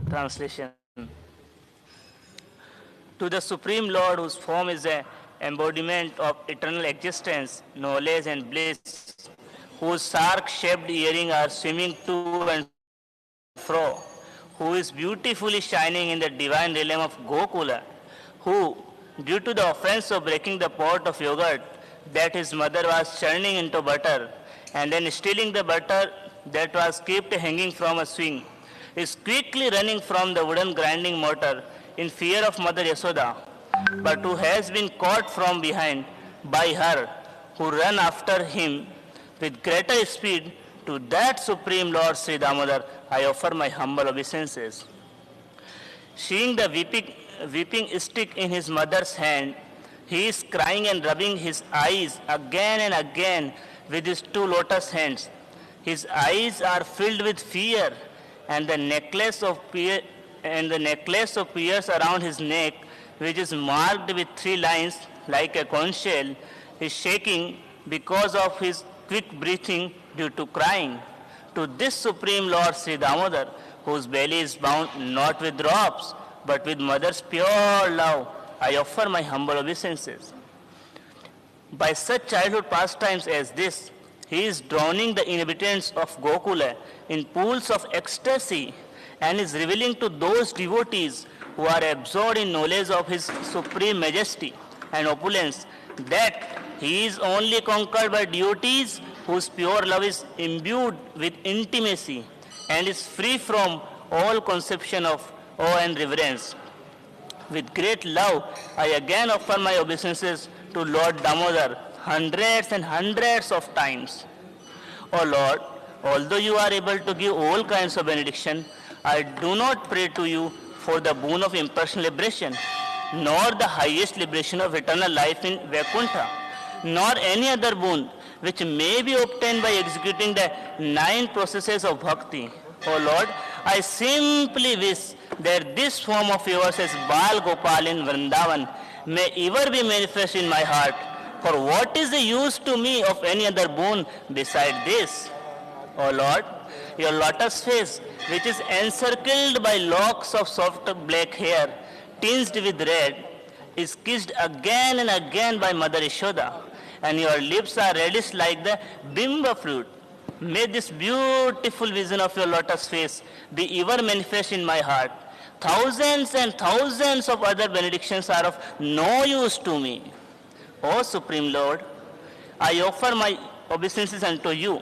Translation. To the Supreme Lord, whose form is an embodiment of eternal existence, knowledge and bliss, whose shark-shaped earrings are swimming to and fro, who is beautifully shining in the divine realm of Gokula, who, due to the offense of breaking the pot of yogurt that his mother was churning into butter, and then stealing the butter that was kept hanging from a swing, is quickly running from the wooden grinding mortar in fear of Mother Yasoda, but who has been caught from behind by her, who run after him with greater speed. To that Supreme Lord Sri Damodar, I offer my humble obeisances. Seeing the weeping stick in his mother's hand, he is crying and rubbing his eyes again and again with his two lotus hands. His eyes are filled with fear, and the necklace of pearls around his neck, which is marked with 3 lines like a conch shell, is shaking because of his quick breathing due to crying. To this Supreme Lord Sri Damodar, whose belly is bound not with ropes, but with mother's pure love, I offer my humble obeisances. By such childhood pastimes as this, he is drowning the inhabitants of Gokula in pools of ecstasy, and is revealing to those devotees who are absorbed in knowledge of his supreme majesty and opulence that he is only conquered by devotees whose pure love is imbued with intimacy and is free from all conception of awe and reverence. With great love, I again offer my obeisances to Lord Damodar hundreds and hundreds of times. O Lord, although you are able to give all kinds of benediction, I do not pray to you for the boon of impersonal liberation, nor the highest liberation of eternal life in Vaikuntha, nor any other boon which may be obtained by executing the 9 processes of bhakti. O Lord, I simply wish that this form of yours as Bal Gopal in Vrindavan may ever be manifest in my heart. For what is the use to me of any other boon beside this? O Lord, Your lotus face, which is encircled by locks of soft black hair, tinged with red, is kissed again and again by Mother Yashoda, and your lips are reddish like the bimba fruit. May this beautiful vision of your lotus face be ever manifest in my heart. Thousands and thousands of other benedictions are of no use to me. O Supreme Lord, I offer my obeisances unto you.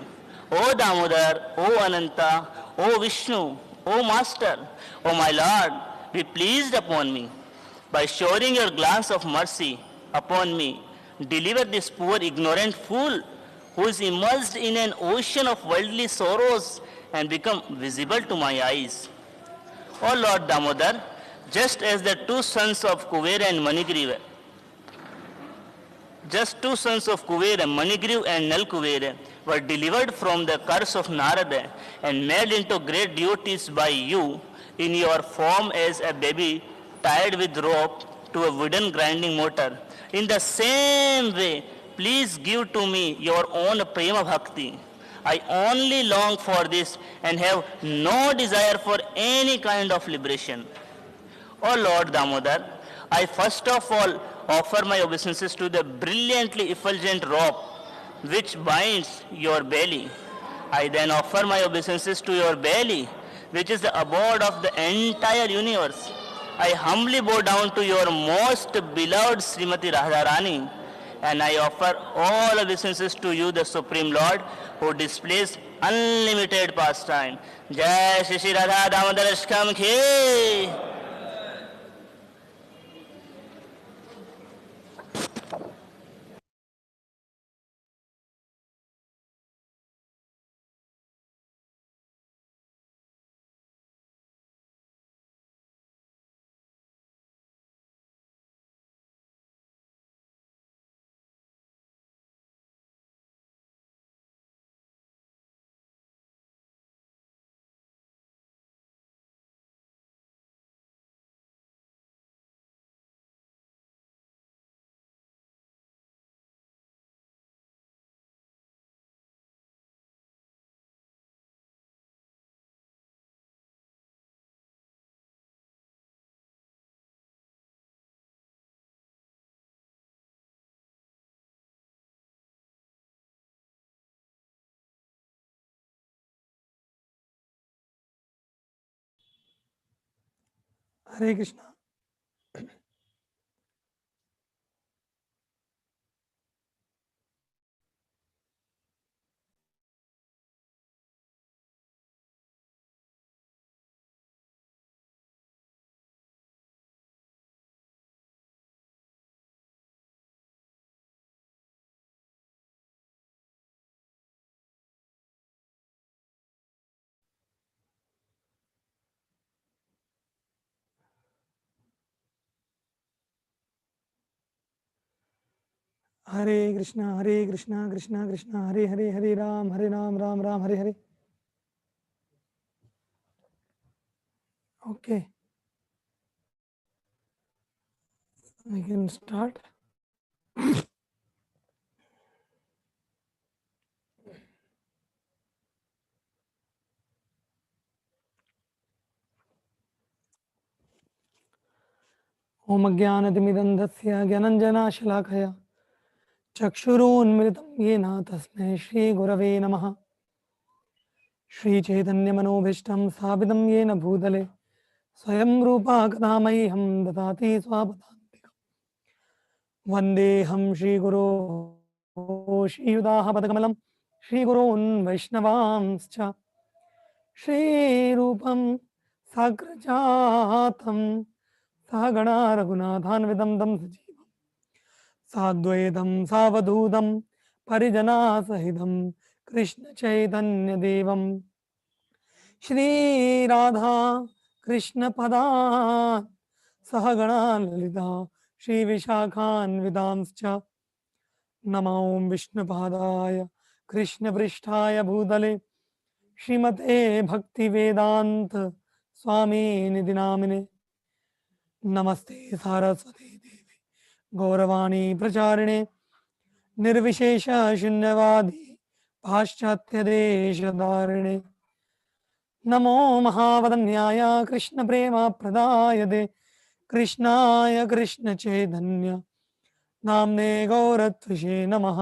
O Damodar, O Ananta, O Vishnu, O Master, O my Lord, be pleased upon me. By showering your glance of mercy upon me, deliver this poor ignorant fool who is immersed in an ocean of worldly sorrows and become visible to my eyes. O Lord Damodar, just as the two sons of Kuvera and Manigriva, just two sons of Kuvera, Manigriv and Nal Kuvera, were delivered from the curse of Narada and made into great deities by you in your form as a baby tied with rope to a wooden grinding mortar. In the same way, please give to me your own prema bhakti. I only long for this and have no desire for any kind of liberation. O Lord Damodar, I first of all offer my obeisances to the brilliantly effulgent robe which binds your belly. I then offer my obeisances to your belly, which is the abode of the entire universe. I humbly bow down to your most beloved Srimati Radharani, and I offer all obeisances to you, the Supreme Lord, who displays unlimited pastime. Jai Shri Shri Radha Damodar Ashkam Ki. Hare Krishna. Hare Krishna, Hare Krishna, Krishna Krishna, Hare Hare, Hare Ram, Hare Ram, Ram Ram, Hare Hare. Okay, we can start. Om Jnanatimirandhasya Gyananjana Chakshurunmritam Yena Tasmai Shri Gurave Namaha. Shri Chaitanya Manobhishtam Sabidam Yena Bhutale Swayam Rupa Kadamayham Datati Swapadantikam Vandeham Shri Guru Shri Yudaha Padakamalam Shri Gurun Vaishnavamscha Shri Rupam Sagrajatam Sagana Raghunathan Vidam Dam Sajivam Sadvaitam Savadhudam Parijana Sahidam Krishna Chaitanya Devam Shri Radha Krishna Pada Sahagana Lalita Shri Vishakhan Vidamscha Namam Vishnu Padaya Krishna Prishtaya Bhudale Shrimate Bhakti Vedanta Swami Nidinamine Namaste Saraswati Devi Gauravani Pracharine Nirvishesha Shunyavadi Paschatya Deshadarine नमो महावदन्याय कृष्ण प्रेम प्रदायते कृष्णाय कृष्ण चैतन्य नाम्ने गौरत्विषे नमः।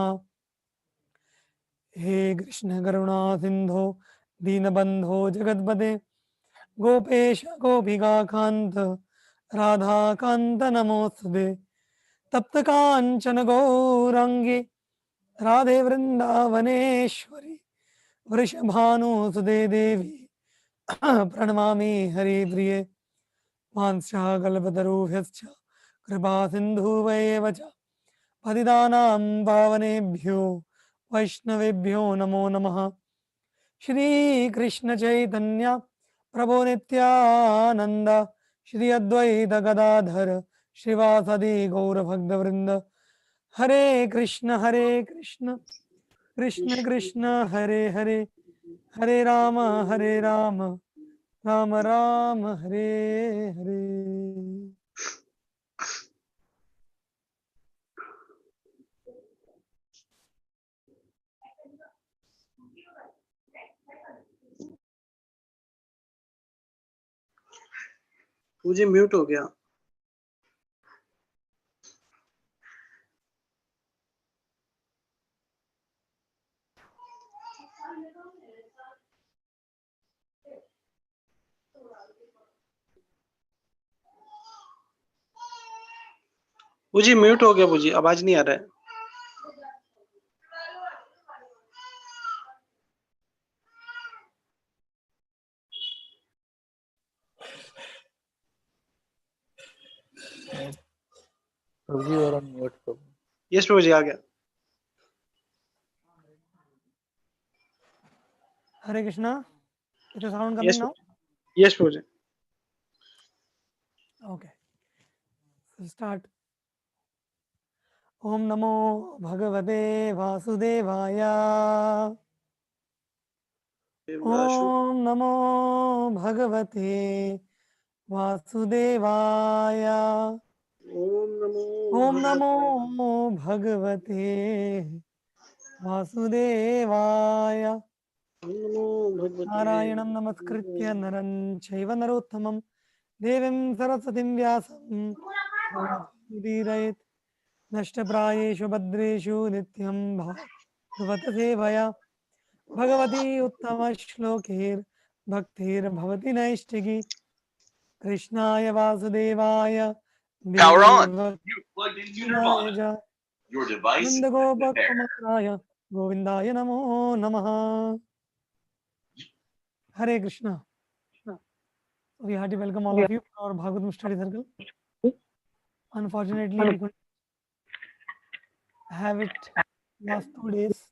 हे कृष्ण करुणा सिंधो दीनबंधो जगतपते गोपेश गोपिका कांत राधा कांत नमोस्तुते तप्त कांचन गौरांगी राधे वृंदावनेश्वरी वृषभानुसुते देवी प्रणमामि हरिप्रिये वांस्याकल्पतरुभ्यश्च कृपा सिन्धुवैव च पतितानां पावनेभ्यो वैष्णवेभ्यो नमो नमः। श्री कृष्ण चैतन्य प्रभु नित्यानंद श्री अद्वैत गदाधर श्रीवासदि गौरभक्तवृंद हरे कृष्ण कृष्ण कृष्ण हरे हरे हरे राम राम राम हरे हरे। मुझे म्यूट हो गया। मुझे म्यूट हो गया, मुझे आवाज नहीं आ रहा है। यस प्रभु जी, आ गया। Hare Krishna, is the sound coming yes now? Yes Prabhu ji. Okay, so start. ओम नमो भगवते वासुदेवाय। ओम नमो भगवते वासुदेवाय। ओम नमो भगवते वासुदेवाय। नारायणं नमस्कृत्य नरं चैव नरोत्तमं देवीं सरस्वतीं व्यासं उदीरयेत्। नष्टप्रायेषु भद्रेषु नित्यं भगवत सेवया भगवती उत्तमश्लोकैर्भक्तिर्भवति नैष्टिकी। कृष्णाय वासुदेवाय Power on. देवकृष्णाय You plugged into your monitor. Your device is ready to pair. नन्दगोपकुमाराय गोविन्दाय नमो नमः। हरे Krishna. We heartily welcome all of you to our Bhagavatam study circle. Unfortunately, we couldn't have it last 2 days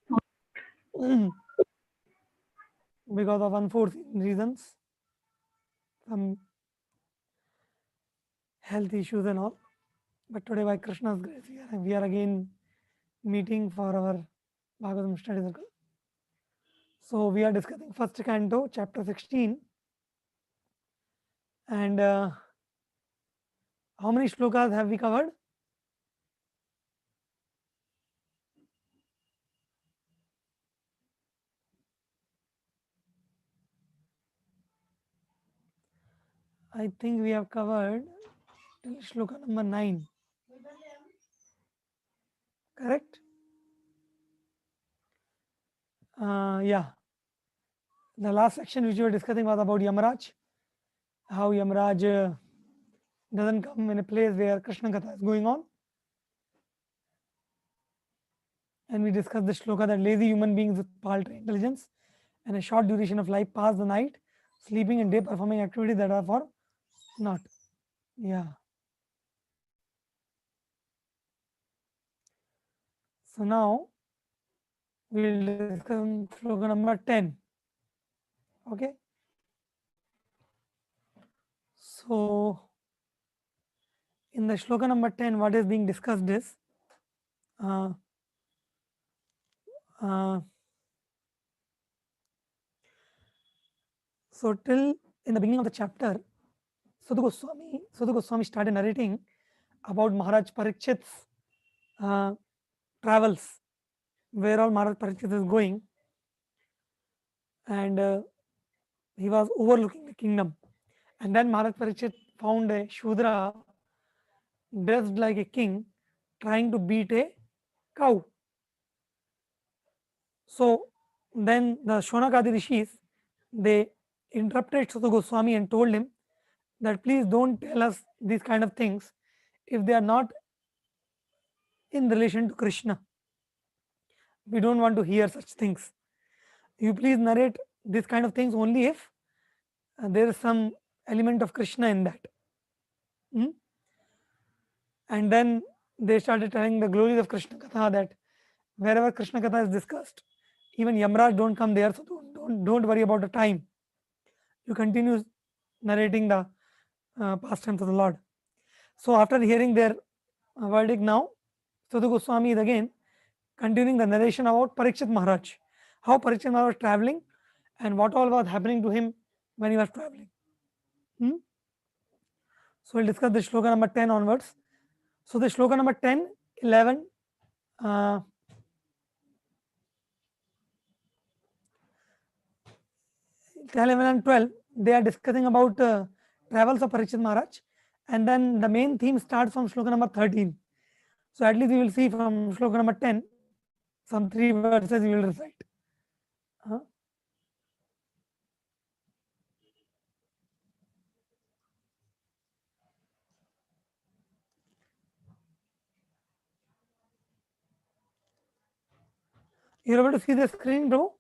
because of unforeseen reasons, some health issues and all. But today, by Krishna's grace, we are again meeting for our Bhagavatam study circle. So we are discussing first canto, chapter 16, and how many shlokas have we covered? I think we have covered till shloka number 9. Correct? Yeah. The last section which we were discussing was about Yamaraj, how Yamaraj doesn't come in a place where Krishna Katha is going on. And we discussed the shloka that lazy human beings with paltry intelligence and a short duration of life pass the night sleeping and day performing activities that are for naught. Yeah. So now we will discuss shloka number 10. Okay. So in the shloka number 10, what is being discussed is uh, so till in the beginning of the chapter, Sadhu Goswami started narrating about Maharaj Parikshit's travels, where all Maharaj Parikshit is going, and He was overlooking the kingdom. And then Maharaj Parikshit found a Shudra dressed like a king trying to beat a cow. So then the Shonakadi rishis, they interrupted Sutta Goswami and told him that please don't tell us these kind of things if they are not in relation to Krishna. We don't want to hear such things. You please narrate this kind of things only if there is some element of Krishna in that. Hmm? And then they started telling the glories of Krishna Katha, that wherever Krishna Katha is discussed, even Yamraj don't come there, so don't worry about the time. You continue narrating the pastimes of the Lord. So after hearing their verdict now, Sudha Goswami is again continuing the narration about Parikshit Maharaj, how Parikshit Maharaj was traveling and what all was happening to him when he was traveling. Hmm? So we'll discuss the shloka number 10 onwards. So the shloka number 10, 11, 10, 11 and 12, they are discussing about travels of Parikshit Maharaj. And then the main theme starts from shloka number 13. So at least we will see from shloka number 10, some 3 verses we will recite. You're able to see the screen, bro?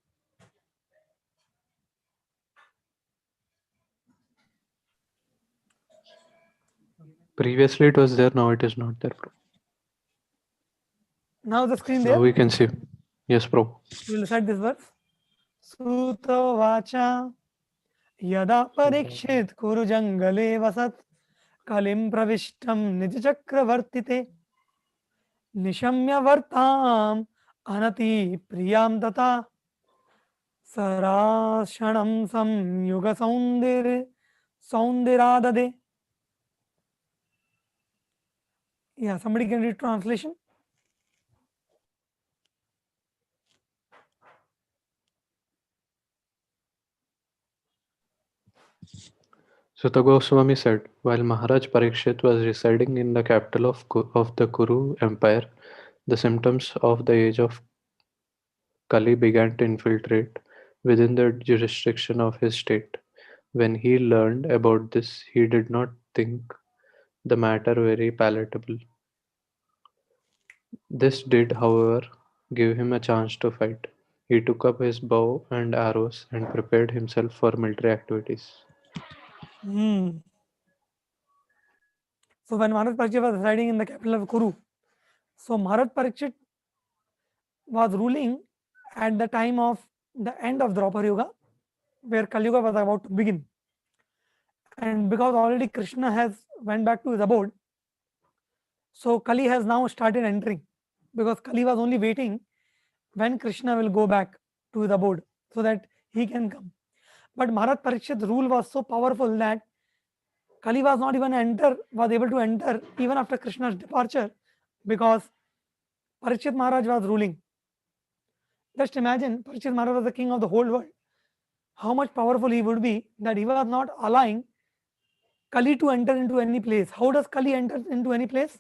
Previously it was there, now it is not there, bro. Now the screen Now there? we can see. Yes, bro. We will recite this verse. Suto vacha yada parikshit kuru jangale vasat kalim pravishtam nij chakravartite nishamya vartam anati priyam tata sarashanam samyuga saundiradade. Yeah, somebody can read translation. Sutta Goswami said, while Maharaj Parikshit was residing in the capital of the Kuru Empire, the symptoms of the age of Kali began to infiltrate within the jurisdiction of his state. When he learned about this, he did not think the matter very palatable. This did, however, give him a chance to fight. He took up his bow and arrows and prepared himself for military activities. So when Maharaj Parikshit was residing in the capital of Kuru, so Maharaj Parikshit was ruling at the time of the end of Draupadi Yuga, where Kali Yuga was about to begin. And because already Krishna has went back to his abode, so Kali has now started entering, because Kali was only waiting when Krishna will go back to his abode so that he can come. But Maharaj Parikshit's rule was so powerful that Kali was not even was able to enter even after Krishna's departure, because Parikshit Maharaj was ruling. Just imagine, Parikshit Maharaj was the king of the whole world. How much powerful he would be that he was not allowing Kali to enter into any place. How does Kali enter into any place?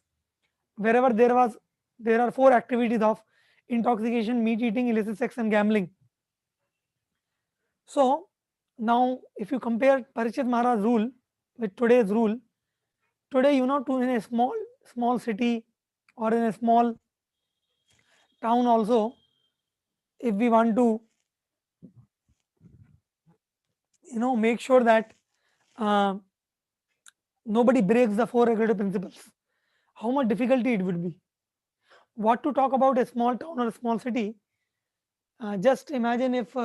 Wherever there are 4 activities of intoxication, meat eating, illicit sex, and gambling. So now, if you compare Parikshit Maharaj's rule with today's rule, today in a small city or in a small town also, if we want to make sure that nobody breaks the 4 regulative principles, how much difficulty it would be. What to talk about a small town or a small city? Just imagine if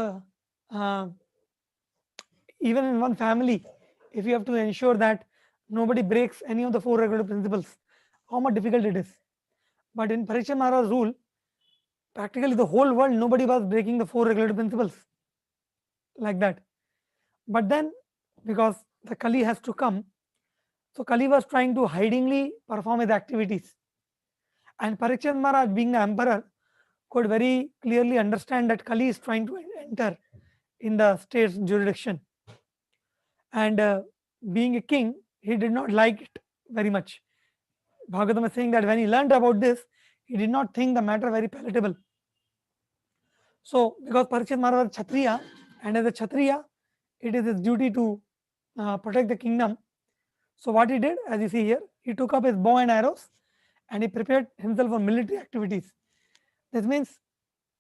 even in one family, if you have to ensure that nobody breaks any of the 4 regulative principles, how much difficult it is. But in Parikshit Maharaj's rule, practically the whole world, nobody was breaking the 4 regulative principles like that. But then, because the Kali has to come, so Kali was trying to hidingly perform his activities. And Parikshit Maharaj, being the emperor, could very clearly understand that Kali is trying to enter in the state's jurisdiction. and being a king, he did not like it very much. Bhagavatam is saying that when he learned about this, he did not think the matter very palatable. So, because Parikshit Maharaj was Kshatriya, and as a Kshatriya, it is his duty to protect the kingdom. So, what he did, as you see here, he took up his bow and arrows and he prepared himself for military activities. This means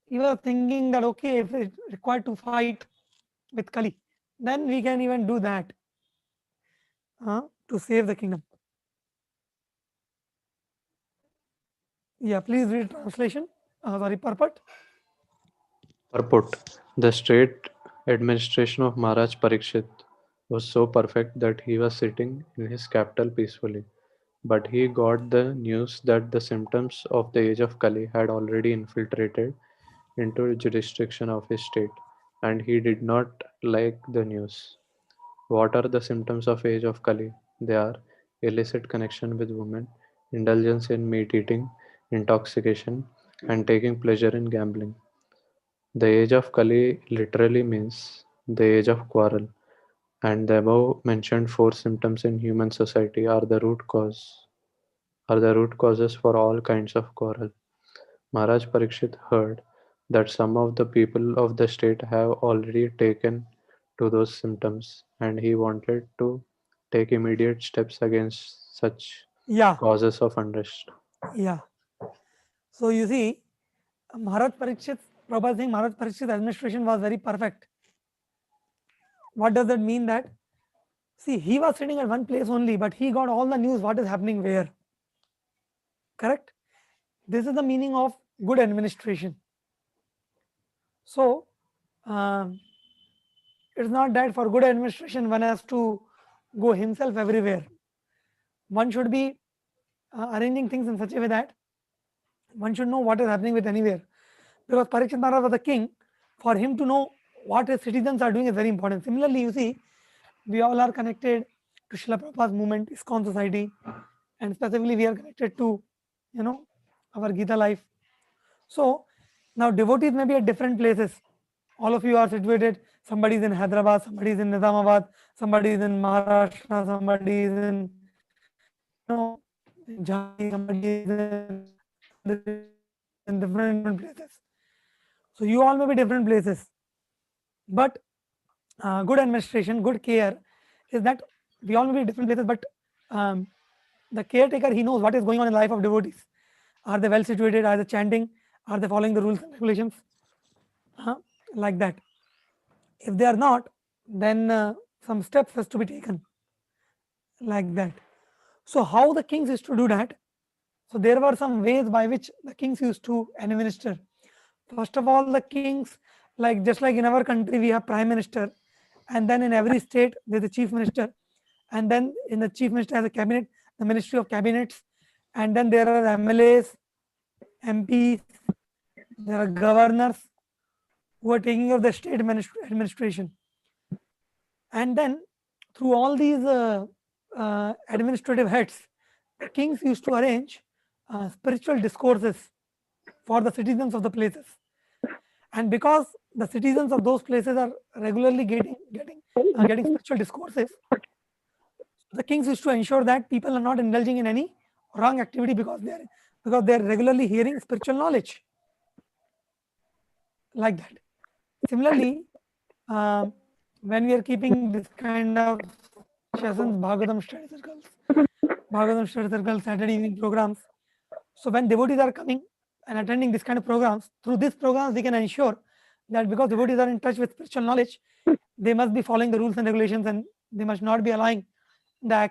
he was thinking that okay, if it's required to fight with Kali, then we can even do that to save the kingdom. Yeah, please read translation. Sorry, purport. Purport. The state administration of Maharaj Parikshit was so perfect that he was sitting in his capital peacefully. But he got the news that the symptoms of the age of Kali had already infiltrated into the jurisdiction of his state, and he did not like the news. What are the symptoms of age of Kali? They are illicit connection with women, indulgence in meat eating, intoxication, and taking pleasure in gambling. The age of Kali literally means the age of quarrel, and the above mentioned four symptoms in human society are the root causes for all kinds of quarrel. Maharaj Parikshit heard that some of the people of the state have already taken to those symptoms, and he wanted to take immediate steps against such Yeah, causes of unrest. yeah. So you see, Maharaj Parikshit, Prabhupada saying Maharaj Parikshit's administration was very perfect. What does that mean? That see, he was sitting at one place only, but he got all the news what is happening where. Correct? This is the meaning of good administration. So, it's not that for good administration one has to go himself everywhere. One should be arranging things in such a way that one should know what is happening with anywhere. Because Parikshit Maharaj was the king, for him to know what his citizens are doing is very important. Similarly, you see, we all are connected to Srila Prabhupada's movement, ISKCON society, and specifically we are connected to, our Gita life. So now devotees may be at different places. All of you are situated. Somebody is in Hyderabad, somebody is in Nizamabad, somebody is in Maharashtra, somebody is in, in Jhansi, somebody is in different places. So you all may be different places, but good administration, good care is that we all may be different places, but the caretaker, he knows what is going on in the life of devotees. Are they well situated? Are they chanting? Are they following the rules and regulations? Like that. If they are not, then some steps has to be taken. Like that. So how the kings used to do that? So there were some ways by which the kings used to administer. First of all, the kings, like just like in our country, we have prime minister, and then in every state there's a chief minister, and then in the chief minister has a cabinet, the ministry of cabinets, and then there are MLAs, MPs, there are governors who are taking care of the state administration, and then through all these administrative heads, the kings used to arrange spiritual discourses for the citizens of the places. And because the citizens of those places are regularly getting spiritual discourses, the kings used to ensure that people are not indulging in any wrong activity because they are regularly hearing spiritual knowledge. Like that. Similarly, when we are keeping this kind of sessions, Bhagavatam study circles, Saturday evening programs. So when devotees are coming and attending this kind of programs, through these programs we can ensure that because devotees are in touch with spiritual knowledge, they must be following the rules and regulations, and they must not be allowing the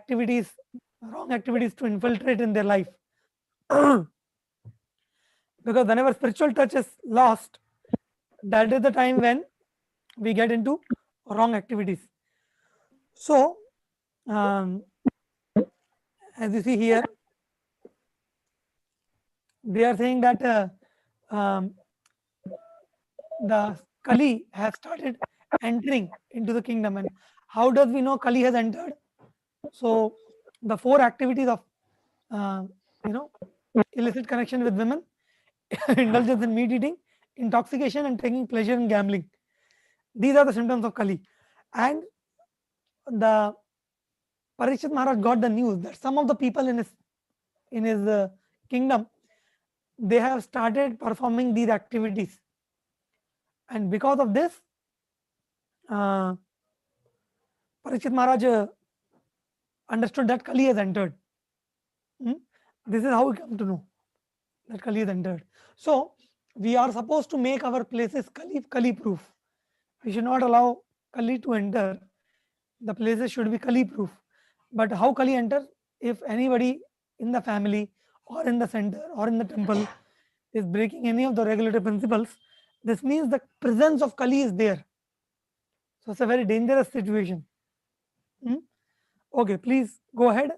wrong activities to infiltrate in their life. Because whenever spiritual touch is lost, that is the time when we get into wrong activities. So, as you see here, they are saying that the Kali has started entering into the kingdom. And how does we know Kali has entered? So, the four activities of illicit connection with women, indulgence in meat eating, intoxication, and taking pleasure in gambling. These are the symptoms of Kali. And the Parikshit Maharaj got the news that some of the people in his kingdom, they have started performing these activities, and because of this, uh, Parikshit Maharaj understood that Kali has entered. Hmm? This is how we come to know that Kali has entered. So we are supposed to make our places Kali proof. We should not allow Kali to enter. The places should be Kali proof. But how Kali enter? If anybody in the family or in the center or in the temple is breaking any of the regulatory principles, this means the presence of Kali is there. So it's a very dangerous situation. Hmm? Okay, please go ahead.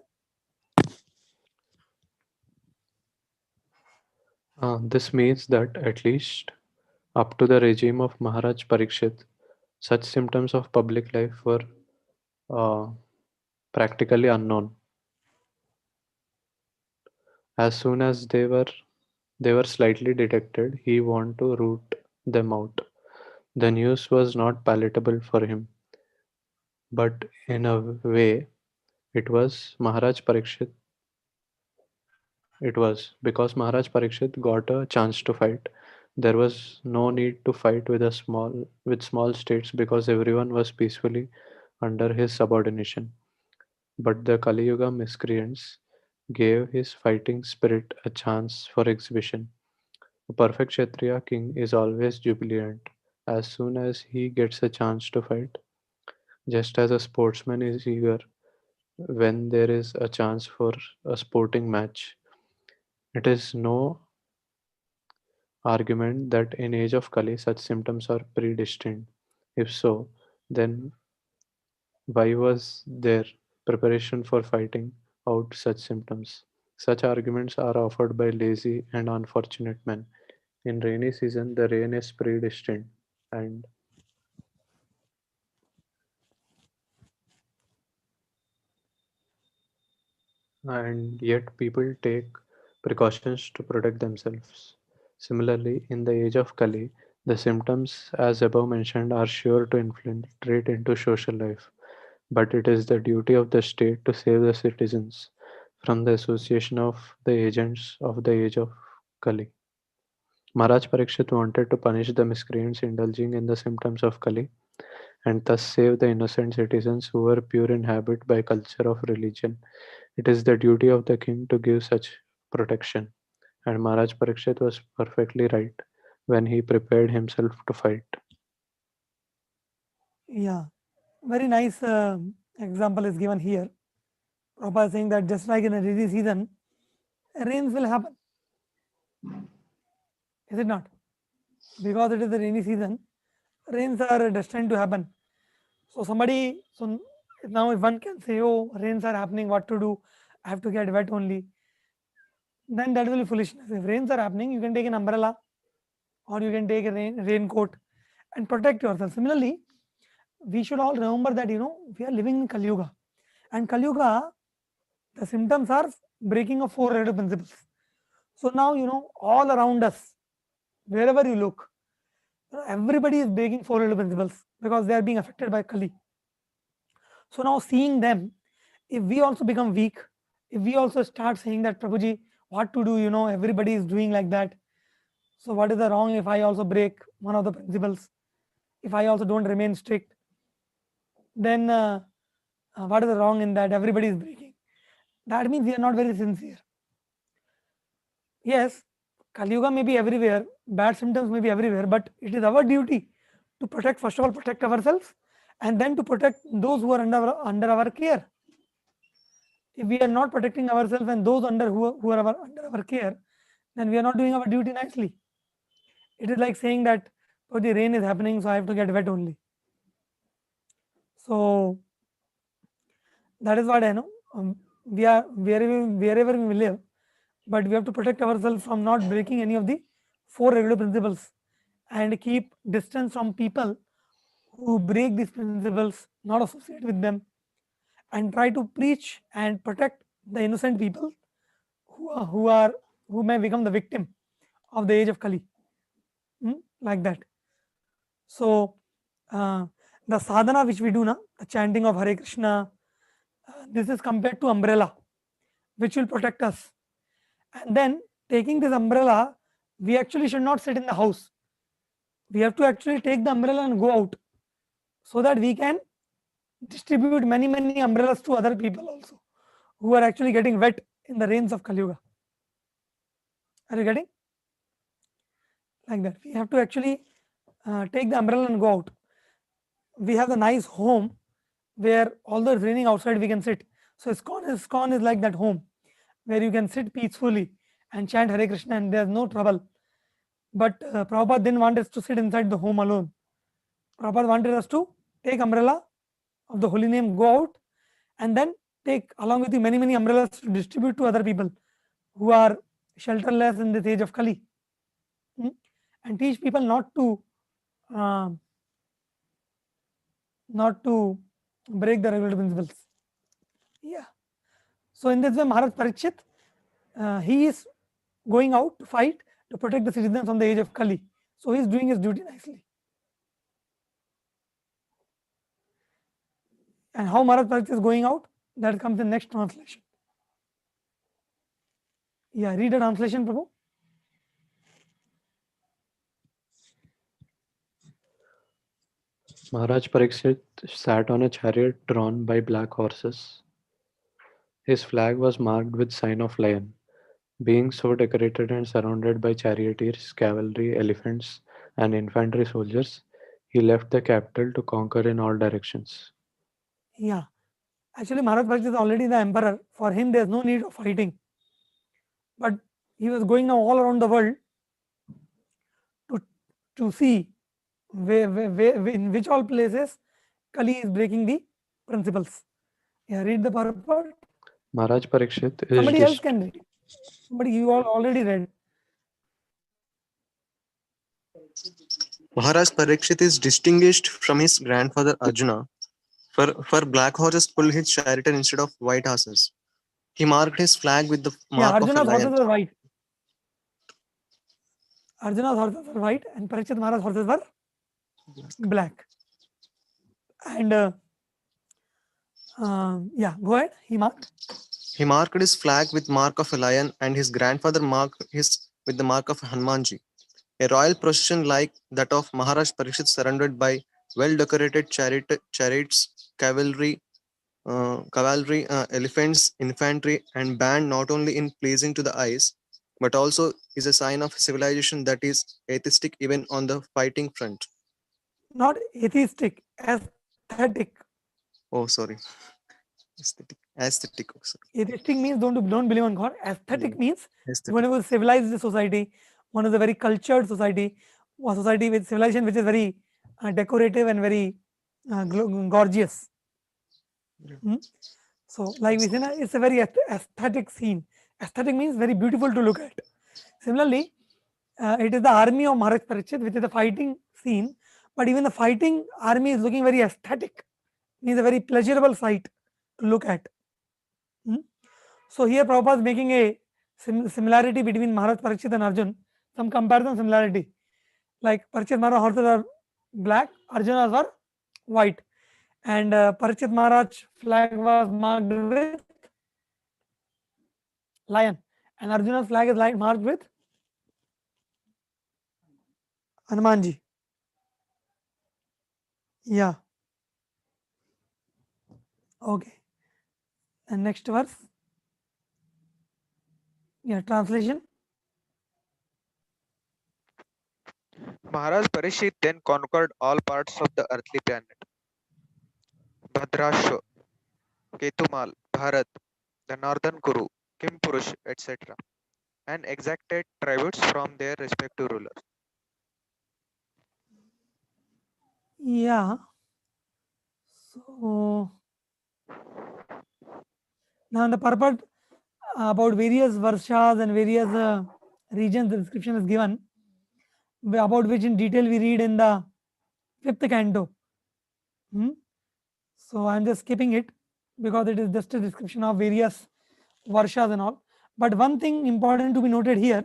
This means that at least up to the regime of Maharaj Parikshit, such symptoms of public life were uh, practically unknown. As soon as they were slightly detected, he wanted to root them out. The news was not palatable for him, but in a way, it was Maharaj Parikshit. It was because Maharaj Parikshit got a chance to fight. There was no need to fight with small states because everyone was peacefully under his subordination. But the Kali Yuga miscreants gave his fighting spirit a chance for exhibition. A perfect Kshatriya king is always jubilant as soon as he gets a chance to fight, just as a sportsman is eager when there is a chance for a sporting match. It is no argument that in age of Kali such symptoms are predestined. If so, then why was there preparation for fighting out such symptoms? Such arguments are offered by lazy and unfortunate men. In rainy season, the rain is predestined, and yet people take precautions to protect themselves. Similarly, in the age of Kali, the symptoms, as above mentioned, are sure to infiltrate into social life, but it is the duty of the state to save the citizens from the association of the agents of the age of Kali. Maharaj Parikshit wanted to punish the miscreants indulging in the symptoms of Kali and thus save the innocent citizens who were pure in habit by culture of religion. It is the duty of the king to give such protection, and Maharaj Parikshit was perfectly right when he prepared himself to fight. Yeah, very nice example is given here. Prabhupada is saying that just like in a rainy season, rains will happen. Is it not? Because it is the rainy season, rains are destined to happen. So now if one can say, oh, rains are happening, what to do? I have to get wet only. Then that will be foolishness. If rains are happening, you can take an umbrella or you can take a raincoat and protect yourself. Similarly, we should all remember that we are living in Kali Yuga, and Kali Yuga, the symptoms are breaking of four relative principles. So now all around us, wherever you look, everybody is breaking four relative principles because they are being affected by Kali. So now seeing them, if we also become weak, if we also start saying that Prabhuji, what to do, everybody is doing like that. So what is the wrong if I also break one of the principles? If I also don't remain strict, then what is the wrong in that? Everybody is breaking. That means we are not very sincere. Yes, Kali Yuga may be everywhere, bad symptoms may be everywhere, but it is our duty to protect, first of all, protect ourselves, and then to protect those who are under our care. If we are not protecting ourselves and those who are under our care, then we are not doing our duty nicely. It is like saying that, oh, the rain is happening, so I have to get wet only. So that is what I know. We are wherever we live, but we have to protect ourselves from not breaking any of the four regular principles and keep distance from people who break these principles, not associate with them, and try to preach and protect the innocent people who may become the victim of the age of Kali. Like that. So The sadhana which we do now, the chanting of Hare Krishna, this is compared to umbrella, which will protect us. And then taking this umbrella, we actually should not sit in the house. We have to actually take the umbrella and go out, so that we can distribute many umbrellas to other people also, who are actually getting wet in the rains of Kali Yuga. Are you getting? Like that. We have to actually take the umbrella and go out. We have the nice home where although it's raining outside, we can sit. So ISKCON is like that home where you can sit peacefully and chant Hare Krishna and there's no trouble. But Prabhupada didn't want us to sit inside the home alone. Prabhupada wanted us to take umbrella of the holy name, go out, and then take along with you many umbrellas to distribute to other people who are shelterless in this age of Kali. And teach people uh, not to break the regular principles. Yeah. So in this way, Maharaj Parikshit, he is going out to fight to protect the citizens from the age of Kali. So he is doing his duty nicely. And how Maharaj Parikshit is going out, that comes in next translation. Yeah, read the translation, Prabhu. Maharaj Pariksit sat on a chariot drawn by black horses. His flag was marked with sign of lion. Being so decorated and surrounded by charioteers, cavalry, elephants, and infantry soldiers, he left the capital to conquer in all directions. Yeah. Actually, Maharaj Parikshit is already the emperor. For him, there is no need of fighting. But he was going now all around the world to see where, in which all places Kali is breaking the principles. Yeah, read the purport. Maharaj Pariksit is Somebody else can read. Somebody you all already read. Maharaj Parikshit is distinguished from his grandfather Arjuna, for black horses pull his chariot instead of white horses. He marked his flag with the mark of a Arjuna's horses lion. were white. Arjuna's horses were white and Parikshit Maharaj's horses were black. And yeah, go ahead. He marked his flag with mark of a lion, and his grandfather marked his with the mark of Hanumanji. A royal procession like that of Maharaj Parikshit, surrounded by well-decorated chariots, cavalry, elephants, infantry, and band, not only in pleasing to the eyes, but also is a sign of civilization that is atheistic even on the fighting front. not atheistic, aesthetic. Oh, sorry. Aesthetic. Oh, sorry. Atheistic means don't believe on God. Aesthetic means Aesthetic. one of a civilized society, one is a very cultured society, a society with civilization which is very decorative and very gorgeous. So, like we say, it's a very aesthetic scene. Aesthetic means very beautiful to look at. Similarly, it is the army of Maharaj Parikshit, which is the fighting scene. But even the fighting army is looking very aesthetic, means a very pleasurable sight to look at. So here Prabhupada is making a similarity between Maharaj Parikshit and Arjun, some comparison similarity. Like Parikshit Maharaj horses are black, Arjuna's were white. And Parikshit Maharaj flag was marked with lion. And Arjuna's flag is marked with Hanumanji. Yeah. Okay. And next verse. Yeah, translation. Maharaj Parishit then conquered all parts of the earthly planet. Bhadrashva, Ketumal, Bharat, the northern Kuru, Kimpurush, etc., and exacted tributes from their respective rulers. Yeah. So now in the purport about various varshas and various regions, the description is given, about which in detail we read in the 5th canto. So I am just skipping it because it is just a description of various varshas and all. But one thing important to be noted here,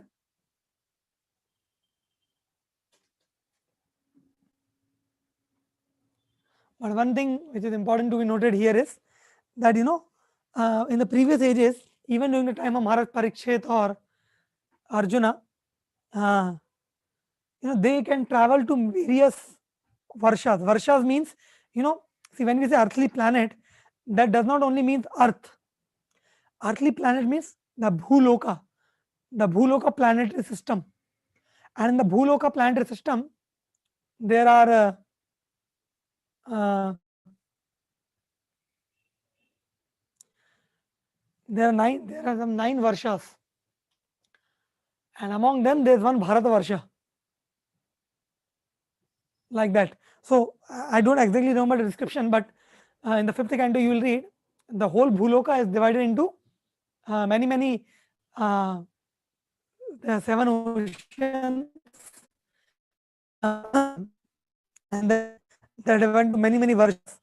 But one thing which is important to be noted here is that in the previous ages, even during the time of Maharaj Parikshit or Arjuna, they can travel to various varshas. Varshas means, see, when we say earthly planet, that does not only mean Earth. Earthly planet means the Bhuloka planetary system. And in the Bhuloka planetary system, there are uh, there are some 9 varshas, and among them there is one Bharata Varsha, like that. So I don't exactly remember the description, but in the fifth canto you will read the whole Bhuloka is divided into many uh, there are 7 oceans, and then they are divided into many varshas.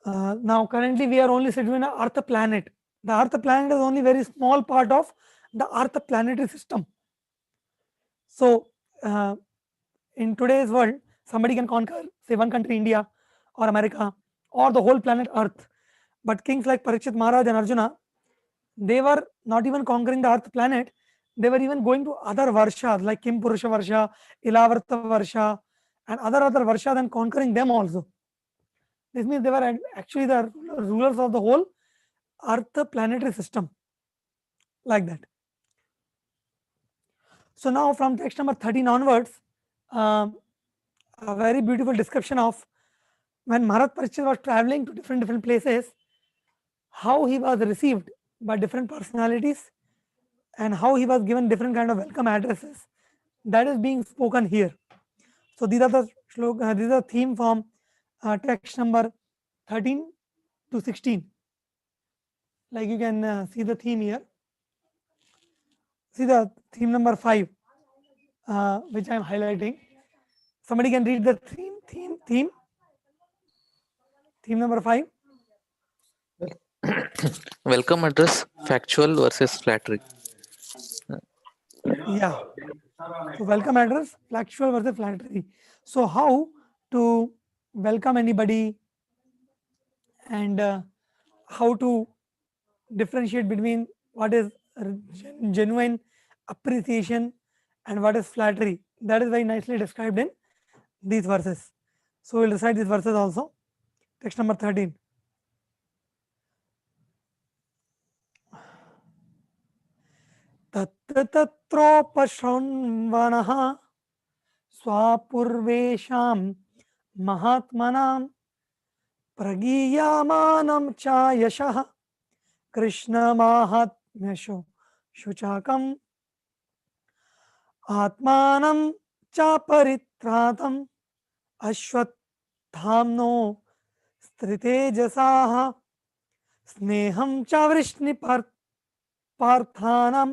Now currently we are only sitting in an Earth planet. The Earth planet is only very small part of the Earth planetary system. So in today's world, somebody can conquer, say, one country, India or America, or the whole planet Earth. But kings like Parikshit Maharaj and Arjuna, they were not even conquering the Earth planet, they were even going to other Varshas like Kim Purusha Varsha, Ilavarta Varsha, and other Varshas, and conquering them also. This means they were actually the rulers of the whole Earth planetary system, like that. So now from text number 13 onwards, a very beautiful description of when Maharaj Parikshit was traveling to different places, how he was received by different personalities and how he was given different kind of welcome addresses. That is being spoken here. So these are the these are theme from text number 13 to 16. Like you can see the theme here. See the theme number 5, which I am highlighting. Somebody can read the theme number 5. Welcome address, factual versus flattery. Yeah. So welcome address, factual versus flattery. So how to welcome anybody, and how to differentiate between what is genuine appreciation and what is flattery. That is very nicely described in these verses. So we'll recite these verses also. Text number 13. तत्र तत्रोपशृण्वनः स्वापूर्वेषां महात्मनां प्रगीयमानं च यशः कृष्णमाहात्म्यशो शुचाकम् आत्मानं च परित्रातम् अश्वत्थाम्नो स्त्रितेजसाः स्नेहं च वृष्णिपार्थानां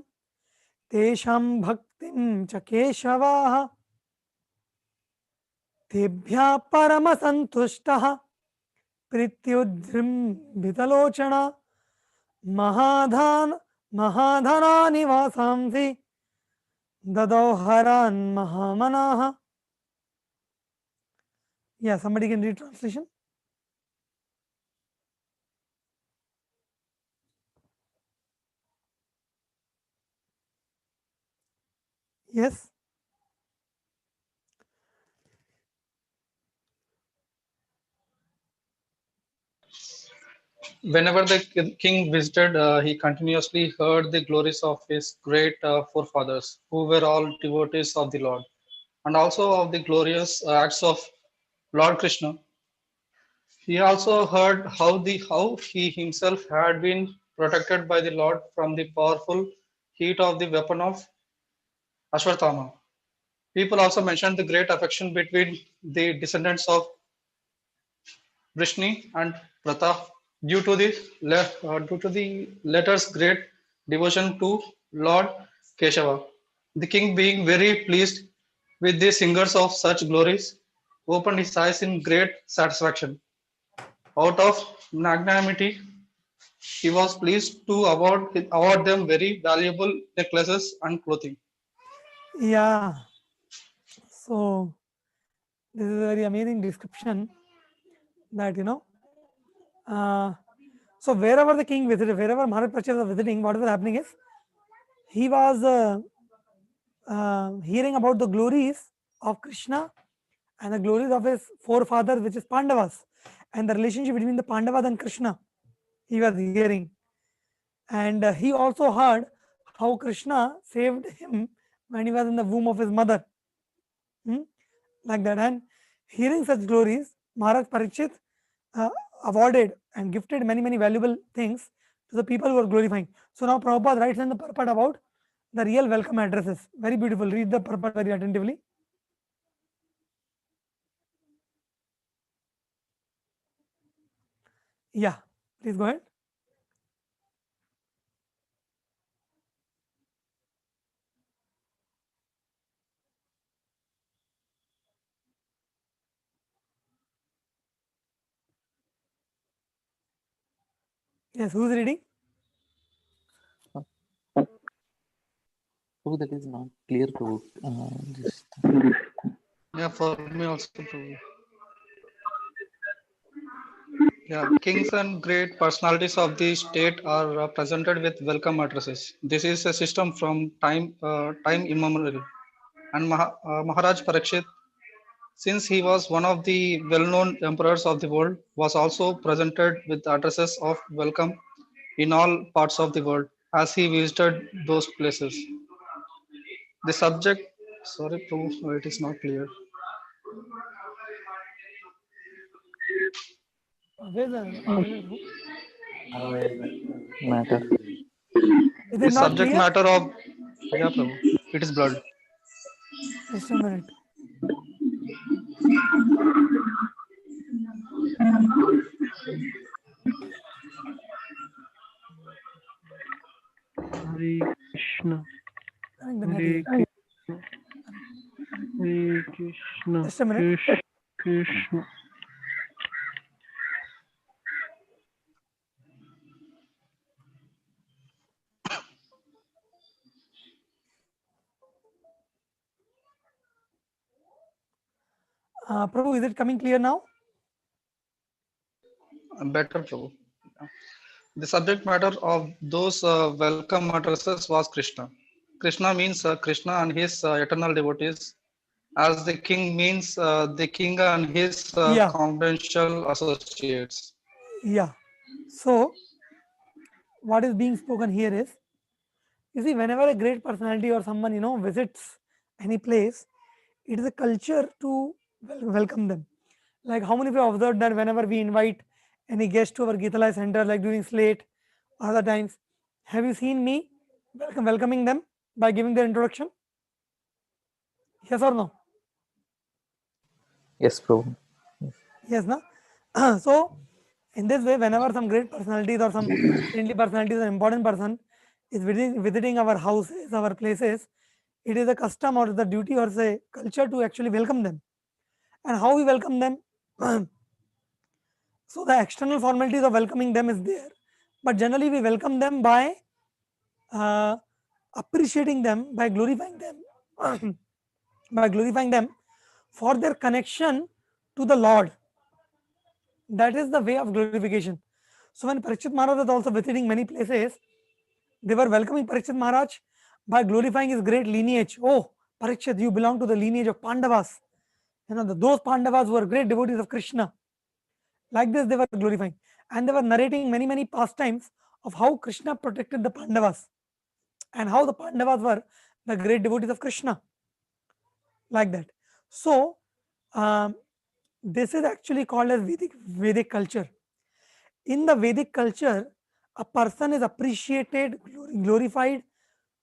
तेषां भक्तिं च केशवाः तेभ्यः परमसन्तुष्टः प्रीत्युज्जृम्भितलोचना महाधनानि वासांसि ददौ हरान् महामनाः. Yeah, somebody can read translation. Yes. Whenever the king visited, he continuously heard the glories of his great forefathers, who were all devotees of the Lord, and also of the glorious acts of Lord Krishna. He also heard how he himself had been protected by the Lord from the powerful heat of the weapon of Ashwatthama. People also mentioned the great affection between the descendants of Vrishni and Pratha due to the latter's great devotion to Lord Keshava. The king, being very pleased with the singers of such glories, opened his eyes in great satisfaction. Out of magnanimity, he was pleased to award them very valuable necklaces and clothing. Yeah. So this is a very amazing description that so wherever the king visited, wherever Maharaj Parikshit was visiting, what was happening is he was hearing about the glories of Krishna and the glories of his forefathers, which is Pandavas, and the relationship between the Pandavas and Krishna. He was hearing, and he also heard how Krishna saved him when he was in the womb of his mother. Hmm? Like that, and hearing such glories, Maharaj Parikshit uh, awarded and gifted many valuable things to the people who are glorifying. So now Prabhupada writes in the purport about the real welcome addresses. Very beautiful. Read the purport very attentively. Yeah, please go ahead. Yes, who's reading? So that is not clear to this. Yeah, for me also. Yeah, kings and great personalities of the state are presented with welcome addresses. This is a system from time immemorial. And Maharaj Parikshit, since he was one of the well-known emperors of the world, was also presented with addresses of welcome in all parts of the world as he visited those places. The subject, sorry, Prabhu, it is not clear. Where's the Prabhu? Matter. Is The it not subject clear? matter of, yeah, Prabhu, it is blood. Just a minute. Hare Krishna, Correct the net Hare here. Krishna, Hare Krishna, Just a minute. Krishna Krishna. Prabhu, is it coming clear now? Better, Prabhu. The subject matter of those welcome addresses was Krishna. Krishna means Krishna and his eternal devotees, as the king means the king and his Yeah, confidential associates. yeah. So, what is being spoken here is, you see, whenever a great personality or someone visits any place, it is a culture to welcome them. Like how many of you have observed that whenever we invite any guest to our Gita center, like during Slate, or other times, have you seen me welcoming them by giving their introduction? Yes or no? Yes, Prabhu. Yes, no. So, in this way, whenever some great personalities or some saintly personalities or important person is visiting our houses, our places, it is a custom or the duty or say culture to actually welcome them. And how we welcome them? So the external formalities of welcoming them is there, but generally we welcome them by uh, appreciating them, by glorifying them, by glorifying them for their connection to the Lord. That is the way of glorification. So when Parikshit Maharaj was also visiting many places, they were welcoming Parikshit Maharaj by glorifying his great lineage. Oh, Parikshit, you belong to the lineage of Pandavas. Those Pandavas were great devotees of Krishna. Like this, they were glorifying. And they were narrating many pastimes of how Krishna protected the Pandavas and how the Pandavas were the great devotees of Krishna. Like that. So, um, this is actually called as Vedic culture. In the Vedic culture, a person is appreciated, glorified,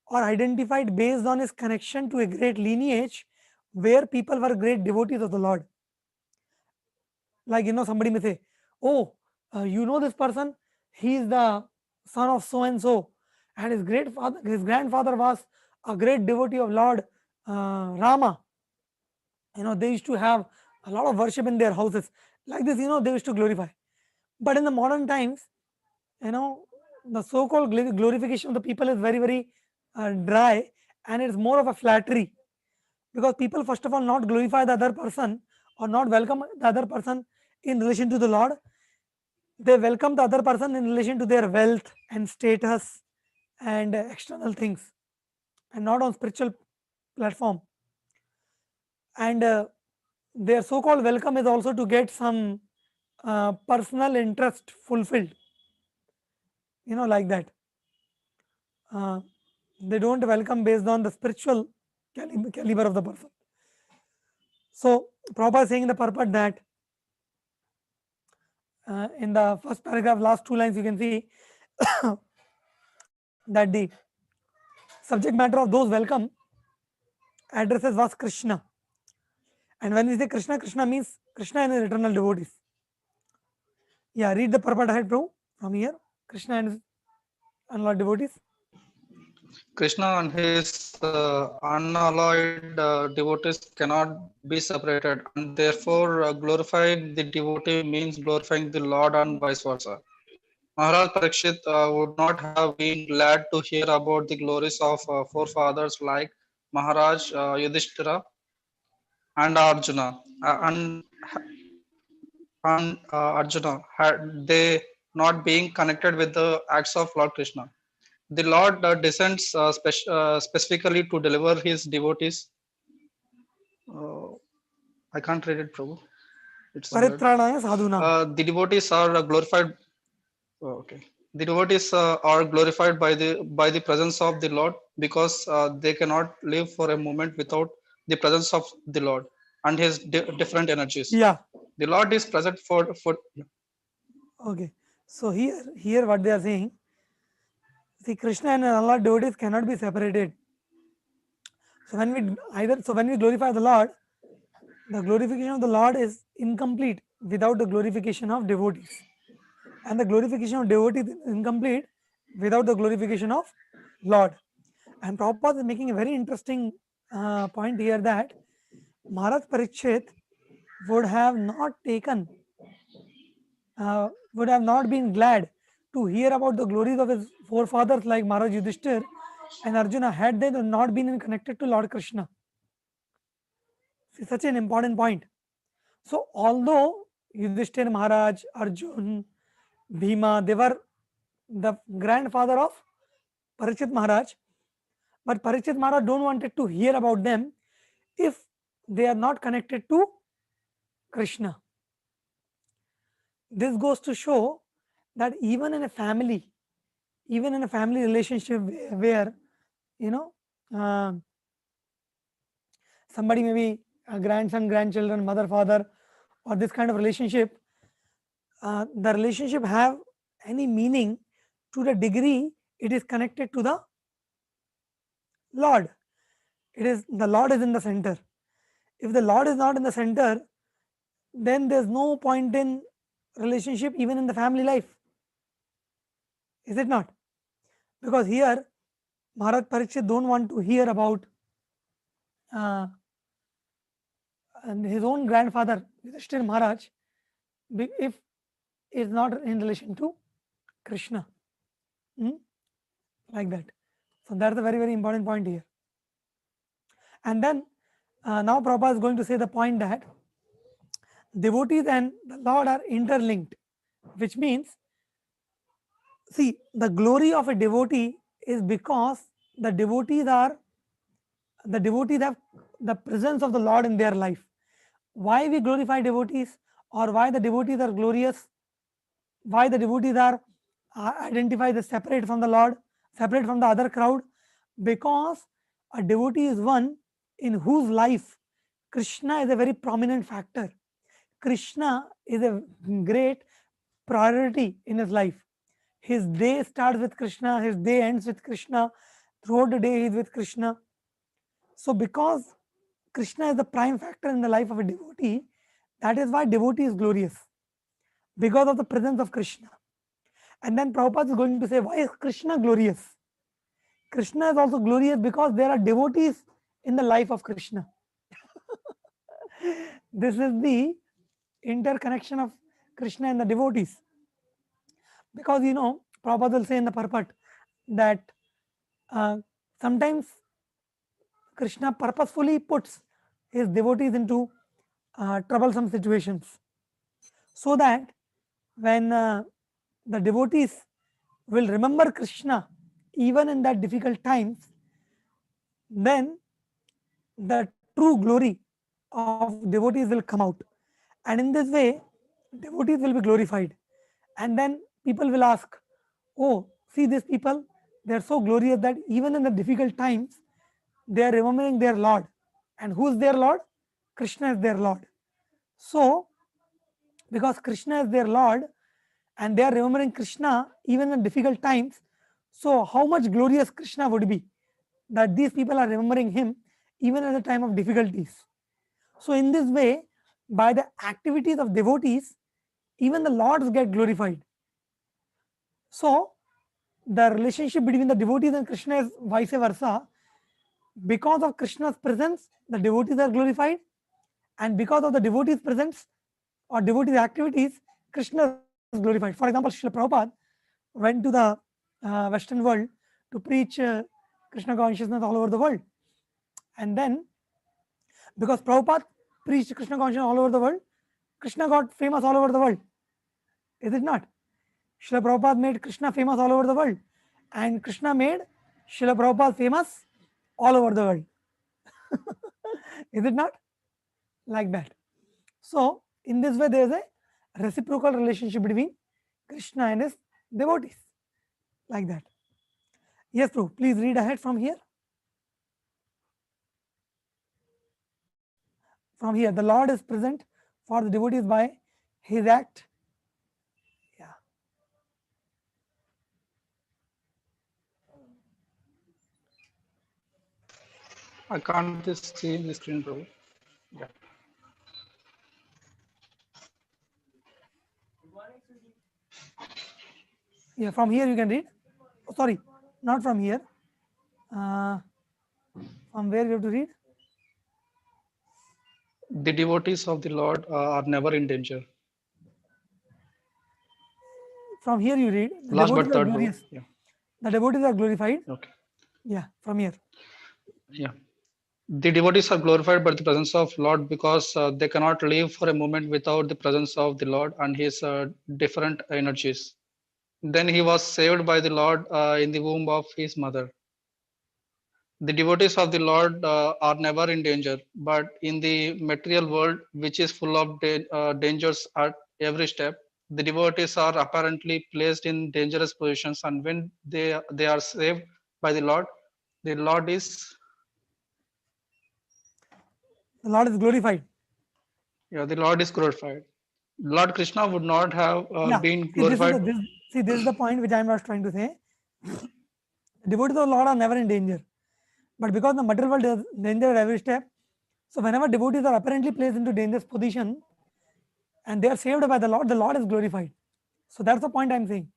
or identified based on his connection to a great lineage where people were great devotees of the Lord. Like, somebody may say, oh, you know this person, he is the son of so and so, and his grandfather was a great devotee of Lord Rama. They used to have a lot of worship in their houses. Like this, they used to glorify. But in the modern times, you know the so-called glorification of the people is very dry, and it's more of a flattery, because people first of all not glorify the other person or not welcome the other person in relation to the Lord. They welcome the other person in relation to their wealth and status and external things, and not on spiritual platform. And their so-called welcome is also to get some personal interest fulfilled, like that. They don't welcome based on the spiritual caliber of the person. So Prabhupada is saying in the purport that in the first paragraph, last two lines, you can see that the subject matter of those welcome addresses was Krishna. And when we say Krishna, Krishna means Krishna and his eternal devotees. Yeah, read the purport ahead, Prabhu, from here. Krishna and his unlocked devotees. Krishna and his unalloyed devotees cannot be separated, and therefore glorifying the devotee means glorifying the Lord and vice versa. Maharaj Parikshit would not have been glad to hear about the glories of forefathers like Maharaj Yudhishthira and Arjuna, Arjuna had they not being connected with the acts of Lord Krishna. The Lord descends specifically to deliver his devotees. I can't read it, Prabhu. It's on that. Paritranaya sadhunam. The devotees are glorified. Okay. The devotees are glorified by the presence of the Lord, because they cannot live for a moment without the presence of the Lord and his different energies. Yeah. The Lord is present for. Okay. So here what they are saying, see, Krishna and unlocked devotees cannot be separated. So when we glorify the Lord, the glorification of the Lord is incomplete without the glorification of devotees, and the glorification of devotees is incomplete without the glorification of Lord. And Prabhupada is making a very interesting point here, that Maharaj Parikshit would have not been glad to hear about the glories of his forefathers like Maharaj Yudhishthir and Arjuna had they not been connected to Lord Krishna. It's such an important point. So although Yudhishthir Maharaj, Arjun, Bhima, they were the grandfather of Parikshit Maharaj, but Parikshit Maharaj don't wanted to hear about them if they are not connected to Krishna. This goes to show that even in a family relationship where uh, somebody may be a grandson, grandchildren, mother, father, or this kind of relationship, the relationship have any meaning to the degree it is connected to the Lord. The Lord is in the center. If the Lord is not in the center, then there's no point in relationship even in the family life. Is it not? Because here Maharaj Parikshit don't want to hear about and his own grandfather Yudhishthir Maharaj if is not in relation to Krishna. Like that. So that's a very, very important point here. And then now Prabhupada is going to say the point that devotees and the Lord are interlinked, which means, see, the glory of a devotee is because the devotees have the presence of the Lord in their life. Why we glorify devotees, or why the devotees are glorious, why the devotees are identified as separate from the Lord, separate from the other crowd? Because a devotee is one in whose life Krishna is a very prominent factor. Krishna is a great priority in his life. His day starts with Krishna, his day ends with Krishna, throughout the day he is with Krishna. So because Krishna is the prime factor in the life of a devotee, that is why devotee is glorious, because of the presence of Krishna. And then Prabhupada is going to say, why is Krishna glorious? Krishna is also glorious because there are devotees in the life of Krishna. This is the interconnection of Krishna and the devotees. Because Prabhupada will say in the purport that sometimes Krishna purposefully puts his devotees into troublesome situations. so that when the devotees will remember Krishna even in that difficult times, then the true glory of devotees will come out. And in this way, devotees will be glorified. And then people will ask, oh, see these people, they are so glorious that even in the difficult times, they are remembering their Lord. And who is their Lord? Krishna is their Lord. So, because Krishna is their Lord and they are remembering Krishna even in difficult times, so how much glorious Krishna would be that these people are remembering him even at the time of difficulties. So, in this way, by the activities of devotees, even the lords get glorified. So, the relationship between the devotees and Krishna is vice versa. Because of Krishna's presence, the devotees are glorified, and because of the devotees' presence or devotees' activities, Krishna is glorified. For example, Srila Prabhupada went to the Western world to preach Krishna consciousness all over the world. And then, because Prabhupada preached Krishna consciousness all over the world, Krishna got famous all over the world. Is it not? Srila Prabhupada made Krishna famous all over the world, and Krishna made Srila Prabhupada famous all over the world. Is it not? Like that. So, in this way, there is a reciprocal relationship between Krishna and his devotees. Like that. Yes, Prabhu, please read ahead from here. From here, the Lord is present for the devotees by his act. Yeah. I can't just see the screen, Prabhu. Yeah. Yeah, from here you can read. Oh, sorry, not from here. From where you have to read? The devotees of the Lord are never in danger. From here you read. The Last devotees but are third, Prabhu. glorious. Yeah. The devotees are glorified. Okay. Yeah, from here. Yeah. The devotees are glorified by the presence of Lord because they cannot live for a moment without the presence of the Lord and his different energies. Then he was saved by the Lord in the womb of his mother. The devotees of the Lord are never in danger, but in the material world, which is full of dangers at every step, the devotees are apparently placed in dangerous positions. And when they are saved by the Lord is Glorified. yeah, the Lord is glorified. Lord Krishna would not have Yeah. been See, glorified. This is the point which I was trying to say. Devotees of the Lord are never in danger, but because the material world is danger at every step, so whenever devotees are apparently placed into dangerous position and they are saved by the Lord is glorified. So that's the point I'm saying.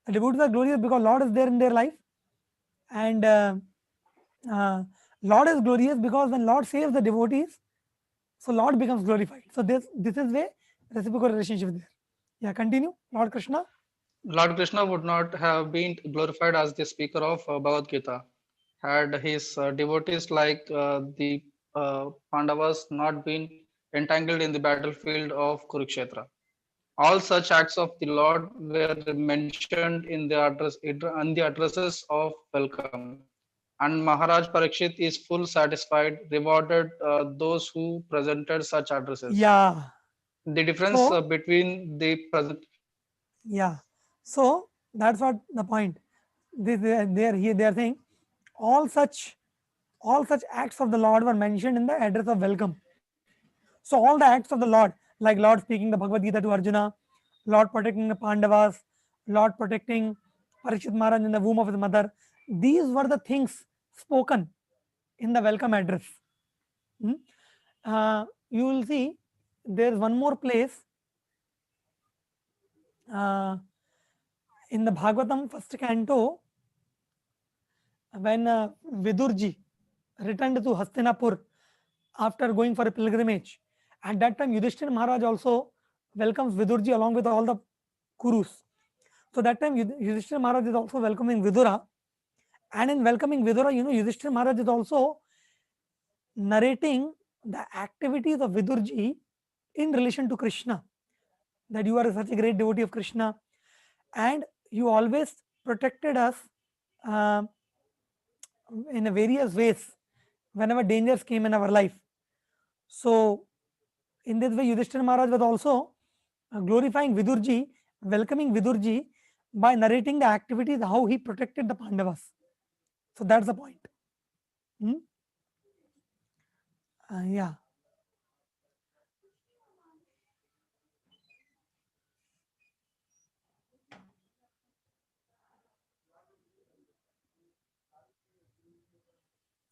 The devotees are glorious because Lord is there in their life, and Lord is glorious because when Lord saves the devotees, so Lord becomes glorified. So this is where reciprocal relationship is there. Yeah, continue. Lord Krishna. Lord Krishna would not have been glorified as the speaker of Bhagavad Gita had his devotees like the Pandavas not been entangled in the battlefield of Kurukshetra. All such acts of the Lord were mentioned in the addresses of welcome. And Maharaj Parikshit is full satisfied, rewarded those who presented such addresses. Yeah. The difference between the present. Yeah. So that's what the point. They are saying all such acts of the Lord were mentioned in the address of welcome. So all the acts of the Lord, like Lord speaking the Bhagavad Gita to Arjuna, Lord protecting the Pandavas, Lord protecting Parikshit Maharaj in the womb of his mother, these were the things spoken in the welcome address. You will see there is one more place in the Bhagavatam first canto when Vidurji returned to Hastinapur after going for a pilgrimage. At that time, Yudhishthira Maharaj also welcomes Vidurji along with all the Kurus. So that time, Yudhishthira Maharaj is also welcoming Vidura. And in welcoming Vidura, Yudhishthira Maharaj is also narrating the activities of Vidurji in relation to Krishna. that you are such a great devotee of Krishna, and you always protected us uh, in various ways whenever dangers came in our life. So, in this way, Yudhishthira Maharaj was also glorifying Vidurji, welcoming Vidurji by narrating the activities how he protected the Pandavas. So that's the point. Hmm? Yeah.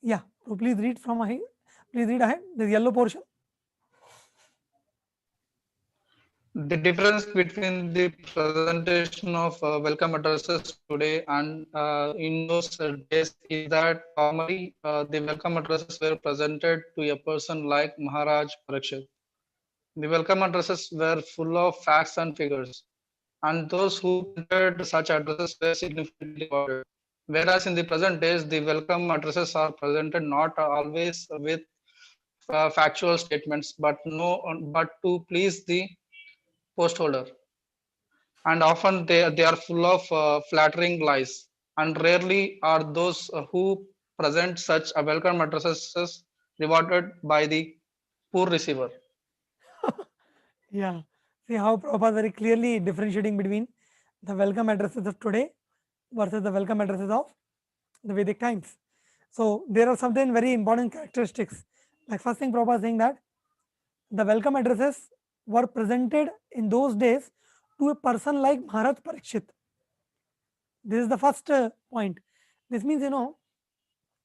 Yeah. So please read from ahead. Please read ahead. The yellow portion. The difference between the presentation of welcome addresses today and in those days is that formally the welcome addresses were presented to a person like Maharaj Parikshit. The welcome addresses were full of facts and figures, and those who printed such addresses were significantly rewarded. Whereas in the present days, the welcome addresses are presented not always with factual statements, but to please the post holder, and often they are full of flattering lies, and rarely are those who present such welcome addresses rewarded by the poor receiver. Yeah. See how Prabhupada very clearly differentiating between the welcome addresses of today versus the welcome addresses of the Vedic times. So there are certain very important characteristics. Like first thing Prabhupada is saying that the welcome addresses were presented in those days to a person like Maharaj Parikshit. This is the first point. This means,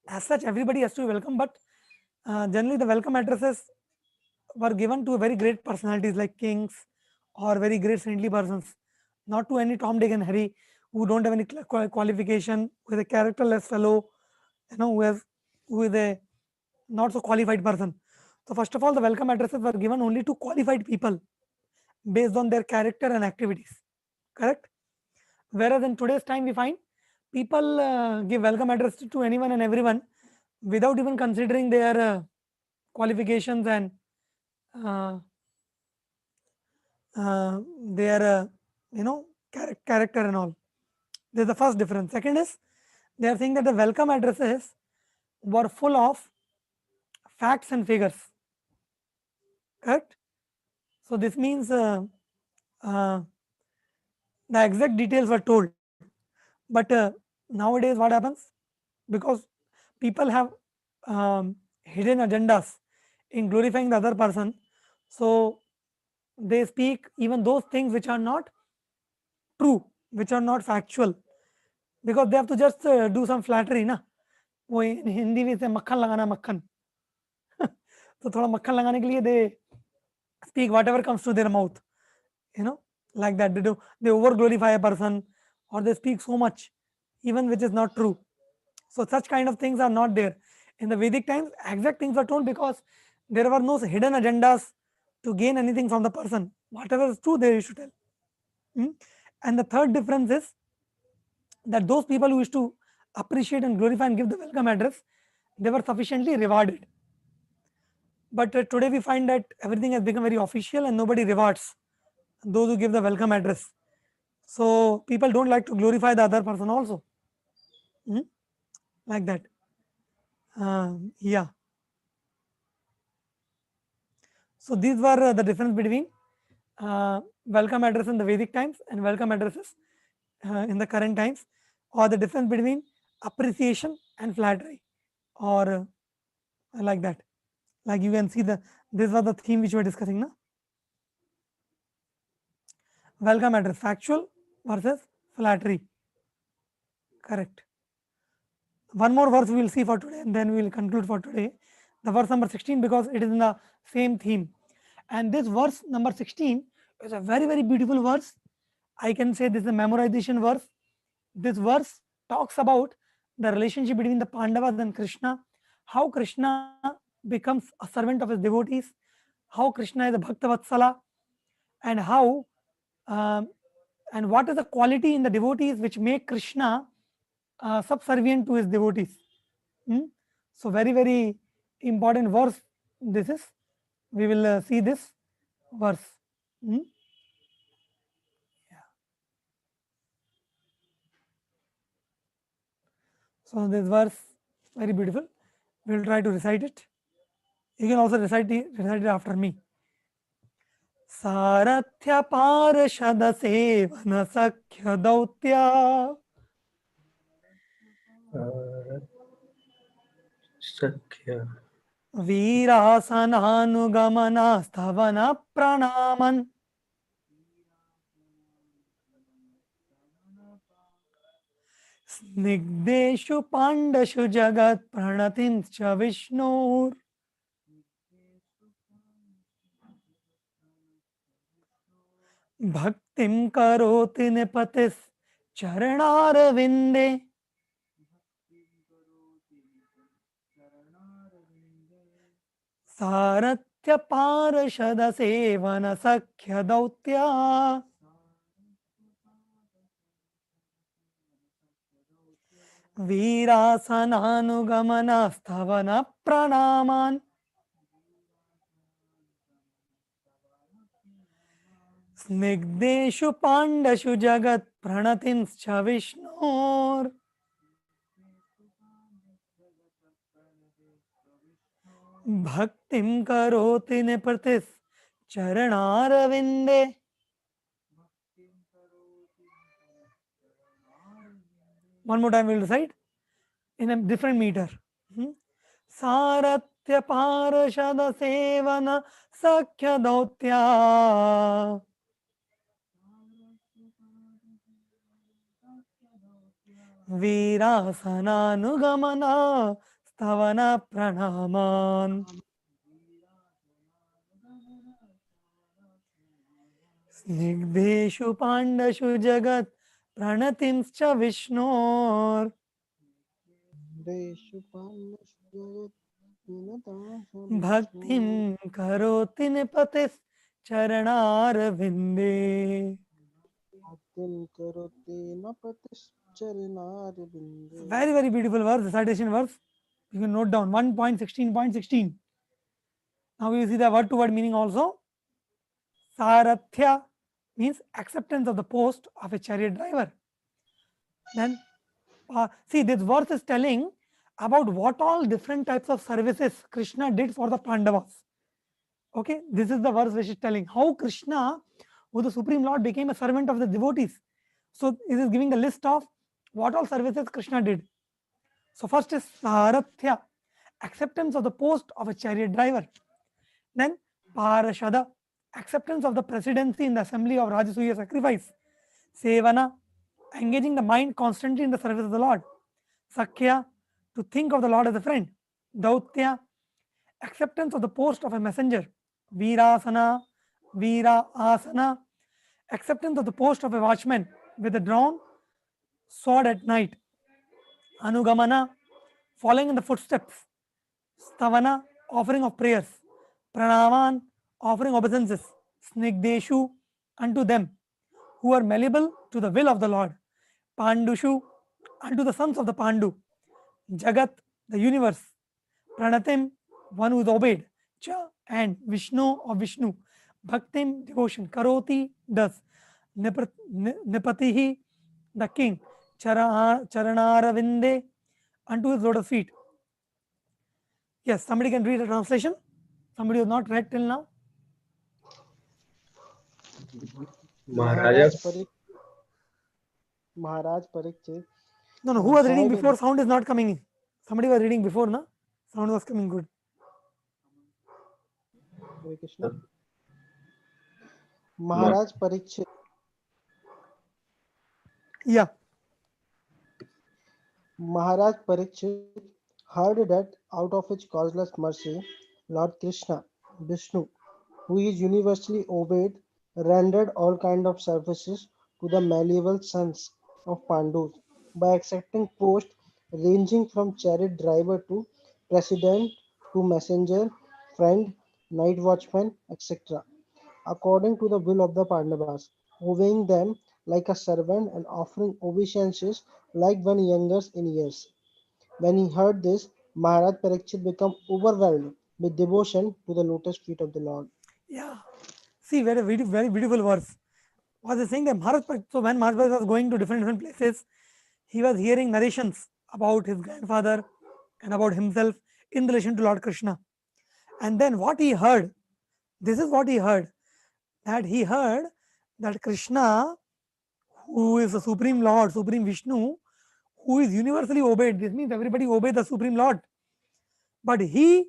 as such, everybody has to be welcome, but generally the welcome addresses were given to very great personalities like kings or very great saintly persons, not to any Tom, Dick, and Harry who don't have any qualification, who is a characterless fellow, who is a not so qualified person. So first of all, the welcome addresses were given only to qualified people based on their character and activities. Correct? Whereas in today's time, we find people give welcome address to anyone and everyone without even considering their qualifications and uh, their character and all. There's the first difference. Second is they are saying that the welcome addresses were full of facts and figures. Correct? So this means uh, the exact details were told. But nowadays, what happens? Because people have hidden agendas in glorifying the other person, so they speak even those things which are not true, which are not factual, because they have to just do some flattery ना. वो in Hindi में से मक्खन लगाना मक्खन. तो थोड़ा मक्खन लगाने के लिए they speak whatever comes to their mouth, like that. They over glorify a person, or they speak so much even which is not true. So such kind of things are not there in the Vedic times. Exact things are told because there were no hidden agendas to gain anything from the person. Whatever is true, they used to tell. And the third difference is that those people who used to appreciate and glorify and give the welcome address, they were sufficiently rewarded. But today we find that everything has become very official and nobody rewards those who give the welcome address. So people don't like to glorify the other person also. Like that. Yeah. So these were the difference between welcome address in the Vedic times and welcome addresses in the current times, or the difference between appreciation and flattery, or like that. Like you can see this was the theme which we were discussing now. Welcome address, factual versus flattery. Correct. One more verse we will see for today and then we will conclude for today. The verse number 16, because it is in the same theme. And this verse number 16 is a very, very beautiful verse. I can say this is a memorization verse. This verse talks about the relationship between the Pandavas and Krishna, how Krishna becomes a servant of his devotees, how Krishna is a Bhakta Vatsala, and how and what is the quality in the devotees which make Krishna subservient to his devotees. So very, very important verse this is. We will see this verse. So this verse very beautiful. We will try to recite it. You can also recite it after me. सारथ्य पार्षद seven सख्य दौत्या Sakhya. वीरासनानुगमना स्तवन प्रणामन् स्निग्धेषु पाण्डषु जगत् प्रणतिंश्च विष्णोर् भक्तिं करोति निपतिश्चरणारविन्दे सारथ्य पार्षद seven सख्य दौत्या वीरासनानुगमना स्तवन प्रणामान् स्निग्धेषु पाण्डषु जगत् प्रणतिंश्च विष्णोर् भक्तिं करोति निपतिश्चरणारविन्दे One more time we will recite in a different meter. सारथ्य पार्षद सेवन सख्य दौत्या वीरासनानुगमना स्तवन प्रणामान् स्निग्धेषु पाण्डषु जगत् प्रणतिंश्च विष्णोर् भक्तिं करोति निपतिश्चरणारविन्दे very beautiful verse, citation verse. You can note down 1.16.16. Now we see the word to word meaning also. Sarathya means acceptance of the post of a chariot driver. Then see, this verse is telling about what all different types of services Krishna did for the Pandavas. Okay, this is the verse which is telling how Krishna, who the Supreme Lord, became a servant of the devotees. So it is giving the list of what all services Krishna did. So first is Sarathya, acceptance of the post of a chariot driver. Then Parashada, acceptance of the presidency in the assembly of Rajasuya sacrifice. Sevana, engaging the mind constantly in the service of the Lord. Sakhya, to think of the Lord as a friend. Dautya, acceptance of the post of a messenger. Veera asana, acceptance of the post of a watchman with a drawn sword at night. Anugamana, following in the footsteps. Stavana, offering of prayers. Pranaman, offering obeisances. Snigdeshu, unto them who are malleable to the will of the Lord. Pandushu, unto the sons of the Pandu. Jagat, the universe. Pranatim, one who is obeyed. Cha, and Vishnu of Vishnu. Bhaktim, devotion. Karoti, does. Nipatihi, the king. Charanaravinde, unto his lotus feet. Yes, somebody can read the translation. Somebody who has not read till now. Maharaj Parikshit. No, who was reading before? Sound is not coming in. Somebody was reading before, no? Sound was coming good. Hare Krishna. Maharaj Parikshit. Yeah. Maharaj Parikshit heard that out of his causeless mercy, Lord Krishna, Vishnu, who is universally obeyed, rendered all kind of services to the malleable sons of Pandus by accepting posts ranging from chariot driver to president to messenger, friend, night watchman, etc. according to the will of the Pandavas, obeying them like a servant and offering obeisances like one younger in years. When he heard this, Maharaj Parikshit became overwhelmed with devotion to the lotus feet of the Lord. Yeah. See, very beautiful verse. Was he saying that Maharaj, so when Maharaj was going to different places, he was hearing narrations about his grandfather and about himself in relation to Lord Krishna. And then what he heard, this is what he heard, that he heard that Krishna, who is the Supreme Lord, Supreme Vishnu, who is universally obeyed. This means everybody obey the Supreme Lord. But he,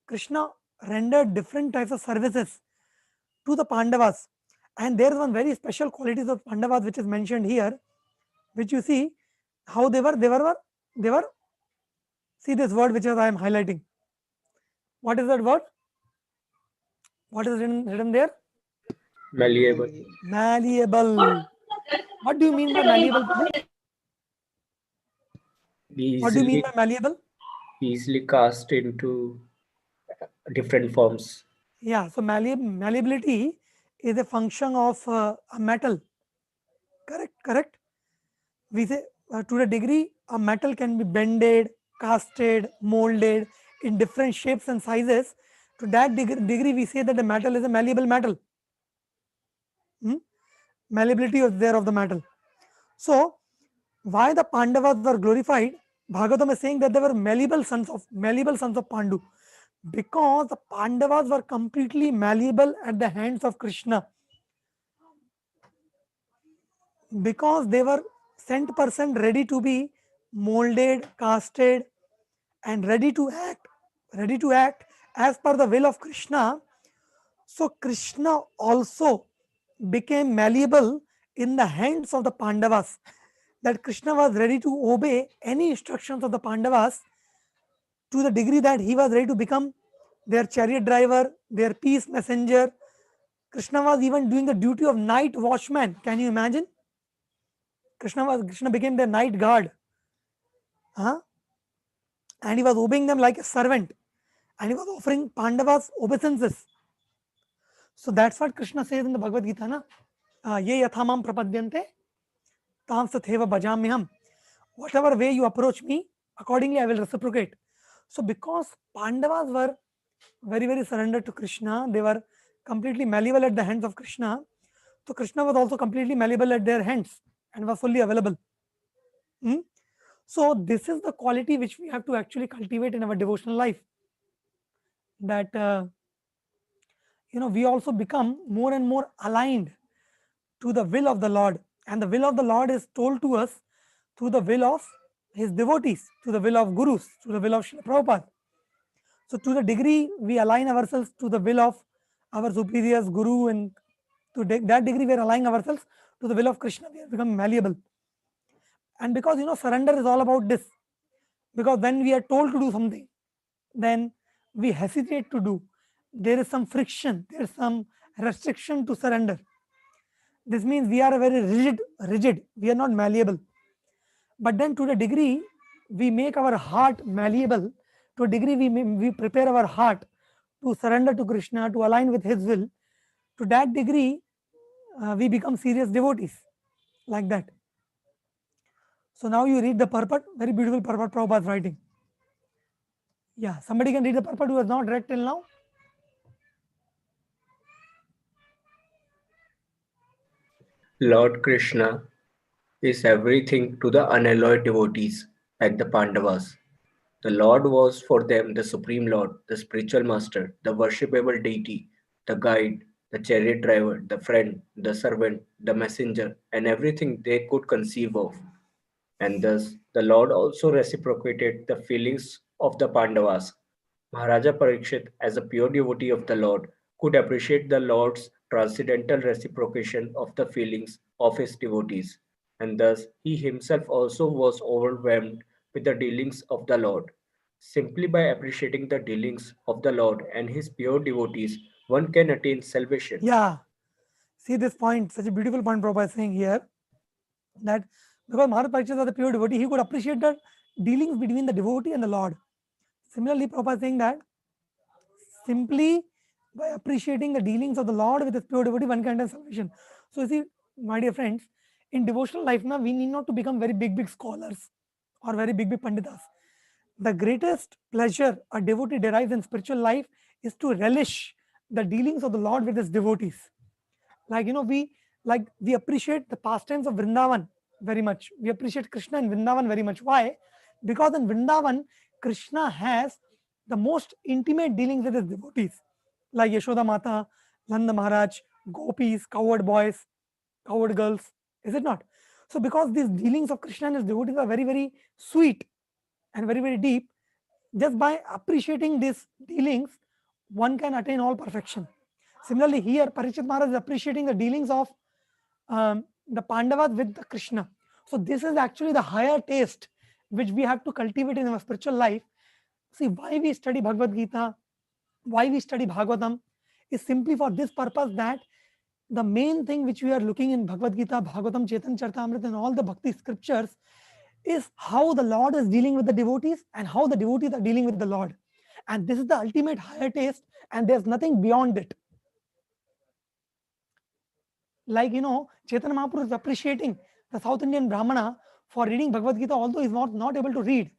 Krishna, rendered different types of services to the Pandavas. And there is one very special qualities of Pandavas which is mentioned here, which you see how they were, see this word which is I am highlighting. What is that word? What is written there? Malleable. Malleable. What do you mean by malleable, Prabhu? What do you mean by malleable? Easily cast into different forms. Yeah, so malleability is a function of a metal. Correct. We say to the degree a metal can be bended, casted, molded in different shapes and sizes. To that degree, we say that the metal is a malleable metal. Malleability is there of the metal. So, why the Pandavas were glorified? Bhagavatam is saying that they were malleable sons of Pandu, because the Pandavas were completely malleable at the hands of Krishna, because they were sent person ready to be molded, casted, and ready to act as per the will of Krishna. So Krishna also became malleable in the hands of the Pandavas, that Krishna was ready to obey any instructions of the Pandavas, to the degree that he was ready to become their chariot driver, their peace messenger. Krishna was even doing the duty of night watchman. Can you imagine? Krishna became their night guard. Huh? And he was obeying them like a servant. And he was offering Pandavas obeisances. So that's what Krishna says in the Bhagavad Gita. Na? Ye yathamam prapadyante tam satheva bhajamyaham. Whatever way you approach me, accordingly I will reciprocate. So because Pandavas were very, very surrendered to Krishna, they were completely malleable at the hands of Krishna. So Krishna was also completely malleable at their hands and was fully available. So this is the quality which we have to actually cultivate in our devotional life. That we also become more and more aligned to the will of the Lord, and the will of the Lord is told to us through the will of his devotees, through the will of gurus, through the will of Srila Prabhupada. So to the degree we align ourselves to the will of our superiors, guru, and to that degree we are aligning ourselves to the will of Krishna, we have become malleable. And because surrender is all about this, because when we are told to do something, then we hesitate to do. There is some friction, there is some restriction to surrender. This means we are very rigid, we are not malleable. But then to the degree we make our heart malleable, to a degree we prepare our heart to surrender to Krishna, to align with his will, to that degree we become serious devotees, like that. So now you read the purport, very beautiful purport Prabhupada's writing. Yeah, somebody can read the purport who has not read till now. Lord Krishna is everything to the unalloyed devotees, like the Pandavas. The Lord was for them the Supreme Lord, the spiritual master, the worshipable deity, the guide, the chariot driver, the friend, the servant, the messenger, and everything they could conceive of. And thus the Lord also reciprocated the feelings of the Pandavas. Maharaja Parikshit, as a pure devotee of the Lord, could appreciate the Lord's transcendental reciprocation of the feelings of his devotees, and thus he himself also was overwhelmed with the dealings of the Lord. Simply by appreciating the dealings of the Lord and his pure devotees, one can attain salvation. Yeah, see this point, such a beautiful point Prabhupada is saying here, that because Maharaj Parikshit was a pure devotee, he could appreciate the dealings between the devotee and the Lord. Similarly, Prabhupada is saying that simply by appreciating the dealings of the Lord with his pure devotee, one can attain salvation. So you see, my dear friends, in devotional life now, we need not to become very big scholars or very big panditas. The greatest pleasure a devotee derives in spiritual life is to relish the dealings of the Lord with his devotees. Like we appreciate the pastimes of Vrindavan very much. We appreciate Krishna in Vrindavan very much. Why? Because in Vrindavan, Krishna has the most intimate dealings with his devotees, like Yashoda Mata, Nanda Maharaj, gopis, cowherd boys, cowherd girls. Is it not? So, because these dealings of Krishna and his devotees are very, very sweet and very, very deep, just by appreciating these dealings, one can attain all perfection. Similarly, here Parikshit Maharaj is appreciating the dealings of the Pandavas with the Krishna. So this is actually the higher taste which we have to cultivate in our spiritual life. See, why we study Bhagavad Gita, why we study Bhagavatam, is simply for this purpose, that the main thing which we are looking in Bhagavad Gita, Bhagavatam, Chaitanya Charitamrita, and all the bhakti scriptures is how the Lord is dealing with the devotees and how the devotees are dealing with the Lord. And this is the ultimate higher taste, and there's nothing beyond it. Like, Chaitanya Mahaprabhu is appreciating the South Indian Brahmana for reading Bhagavad Gita, although he's not able to read,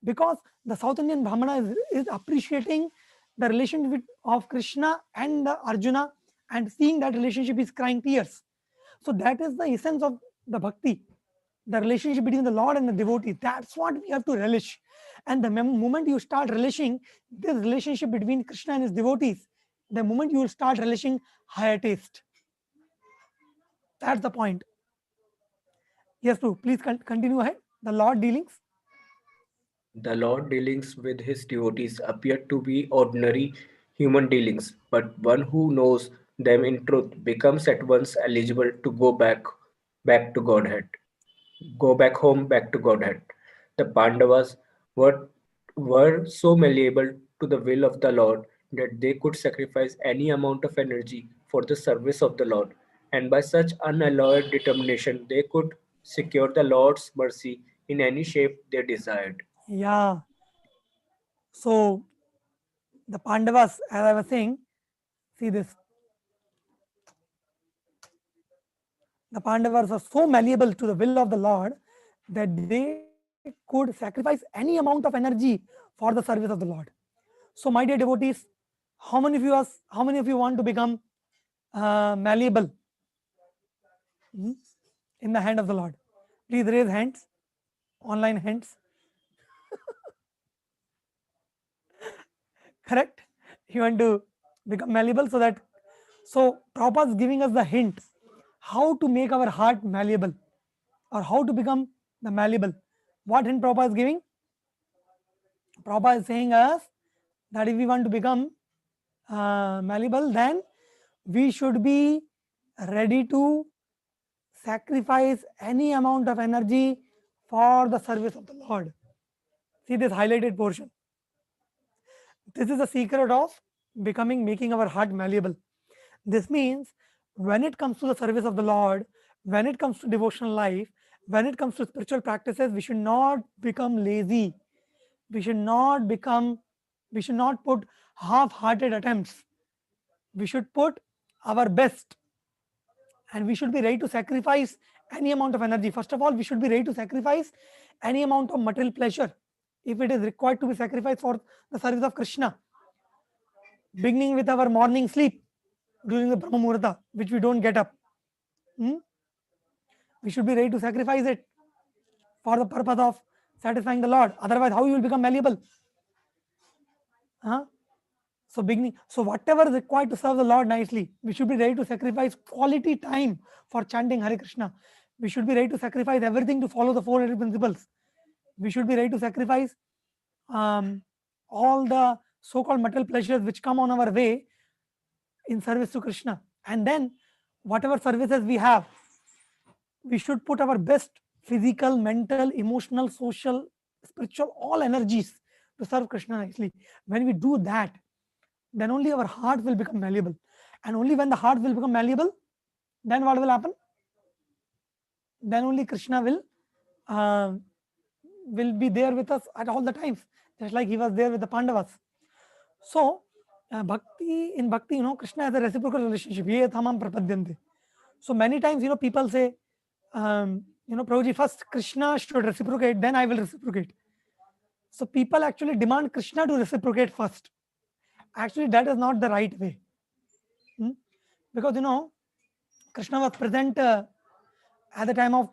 because the South Indian Brahmana is appreciating the relationship of Krishna and Arjuna, and seeing that relationship is crying tears. So that is the essence of the bhakti, the relationship between the Lord and the devotee. That's what we have to relish. And the moment you start relishing this relationship between Krishna and his devotees, the moment you will start relishing higher taste. That's the point. Yes, Prabhu, please continue ahead. The Lord dealings. The Lord dealings with his devotees appear to be ordinary human dealings, but one who knows them in truth becomes at once eligible to back to Godhead. Go back home, back to Godhead. The Pandavas were, were so malleable to the will of the Lord that they could sacrifice any amount of energy for the service of the Lord, and by such unalloyed determination they could secure the Lord's mercy in any shape they desired. Yeah. So the Pandavas, as I was saying, see this. The Pandavas are so malleable to the will of the Lord that they could sacrifice any amount of energy for the service of the Lord. So, my dear devotees, how many of you want to become malleable in the hand of the Lord? Please raise hands, online hands. Correct? You want to become malleable, so Prabhupada is giving us the hint how to make our heart malleable, or how to become the malleable. What hint Prabhupada is giving? Prabhupada is saying us that if we want to become malleable, then we should be ready to sacrifice any amount of energy for the service of the Lord. See this highlighted portion. This is the secret of making our heart malleable. This means when it comes to the service of the Lord, when it comes to devotional life, when it comes to spiritual practices, we should not become lazy. We should not put half-hearted attempts. We should put our best, and we should be ready to sacrifice any amount of energy. First of all, we should be ready to sacrifice any amount of material pleasure if it is required to be sacrificed for the service of Krishna. Beginning with our morning sleep during the Brahma Muhurta, which we don't get up. We should be ready to sacrifice it for the purpose of satisfying the Lord. Otherwise, how you will become malleable? So whatever is required to serve the Lord nicely, we should be ready to sacrifice quality time for chanting Hare Krishna. We should be ready to sacrifice everything to follow the 4 principles. We should be ready to sacrifice all the so-called material pleasures which come on our way in service to Krishna. And then whatever services we have, we should put our best physical, mental, emotional, social, spiritual, all energies to serve Krishna nicely. When we do that, then only our heart will become malleable. And only when the heart will become malleable, then what will happen? Then only Krishna will be there with us at all the times, just like he was there with the Pandavas. So, in bhakti, Krishna has a reciprocal relationship. Ye thamam prapadyante. So many times, people say, Prabhuji, first Krishna should reciprocate, then I will reciprocate. So people actually demand Krishna to reciprocate first. Actually, that is not the right way. Because, Krishna was present at the time of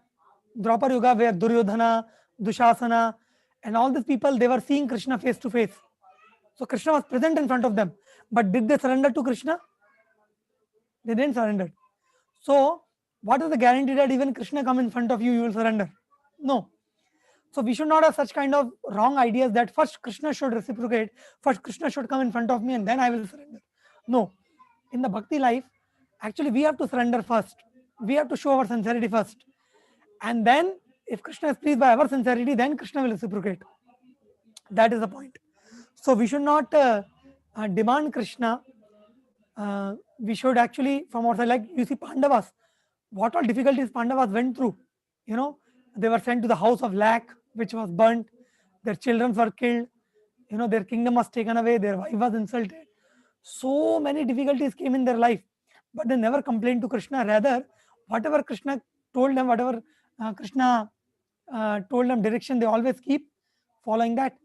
Draupadi Yuga, where Duryodhana, Dushasana, and all these people, they were seeing Krishna face to face. So Krishna was present in front of them, but did they surrender to Krishna? They didn't surrender. So what is the guarantee that even Krishna come in front of you, you will surrender? No. So we should not have such kind of wrong ideas that first Krishna should reciprocate, first Krishna should come in front of me and then I will surrender. No. In the bhakti life, actually we have to surrender first. We have to show our sincerity first. And then if Krishna is pleased by our sincerity, then Krishna will reciprocate. That is the point. So we should not demand Krishna. We should actually, from our side, like you see Pandavas, what all difficulties Pandavas went through. You know, they were sent to the house of lac, which was burnt. Their children were killed. You know, their kingdom was taken away. Their wife was insulted. So many difficulties came in their life, but they never complained to Krishna. Rather, whatever Krishna told them, whatever Krishna told them direction, they always keep following that,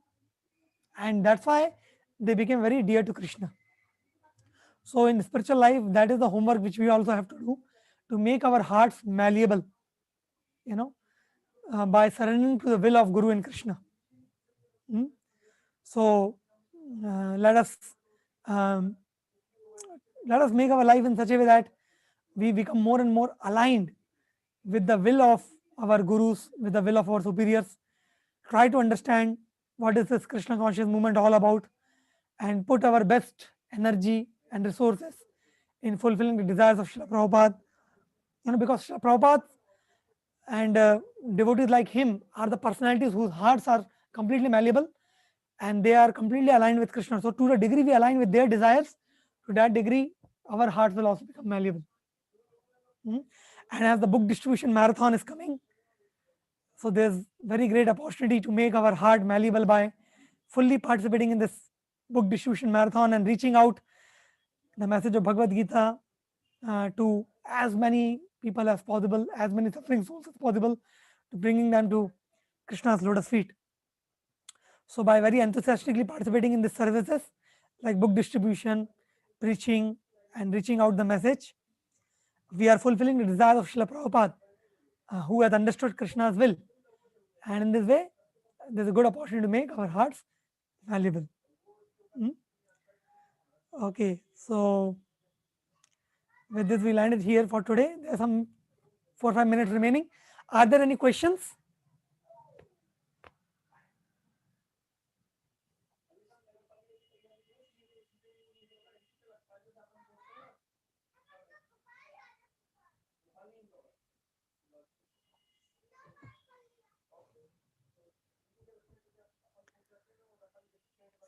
and that's why they became very dear to Krishna. So in spiritual life, that is the homework which we also have to do, to make our hearts malleable, you know, by surrendering to the will of Guru and Krishna. So let us um, make our life in such a way that we become more and more aligned with the will of our gurus, with the will of our superiors. Try to understand what is this Krishna conscious movement all about, and put our best energy and resources in fulfilling the desires of Srila Prabhupada. You know, because Srila Prabhupada and devotees like him are the personalities whose hearts are completely malleable and they are completely aligned with Krishna. So to the degree we align with their desires, to that degree our hearts will also become malleable. And as the book distribution marathon is coming, so there's very great opportunity to make our heart malleable by fully participating in this book distribution marathon and reaching out the message of Bhagavad Gita to as many people as possible, as many suffering souls as possible, to bringing them to Krishna's lotus feet. So by very enthusiastically participating in these services like book distribution, preaching, and reaching out the message, we are fulfilling the desires of Srila Prabhupada, who has understood Krishna's will. And in this way, there's a good opportunity to make our hearts valuable. Okay, so with this, we landed here for today. There are some 4 or 5 minutes remaining. Are there any questions?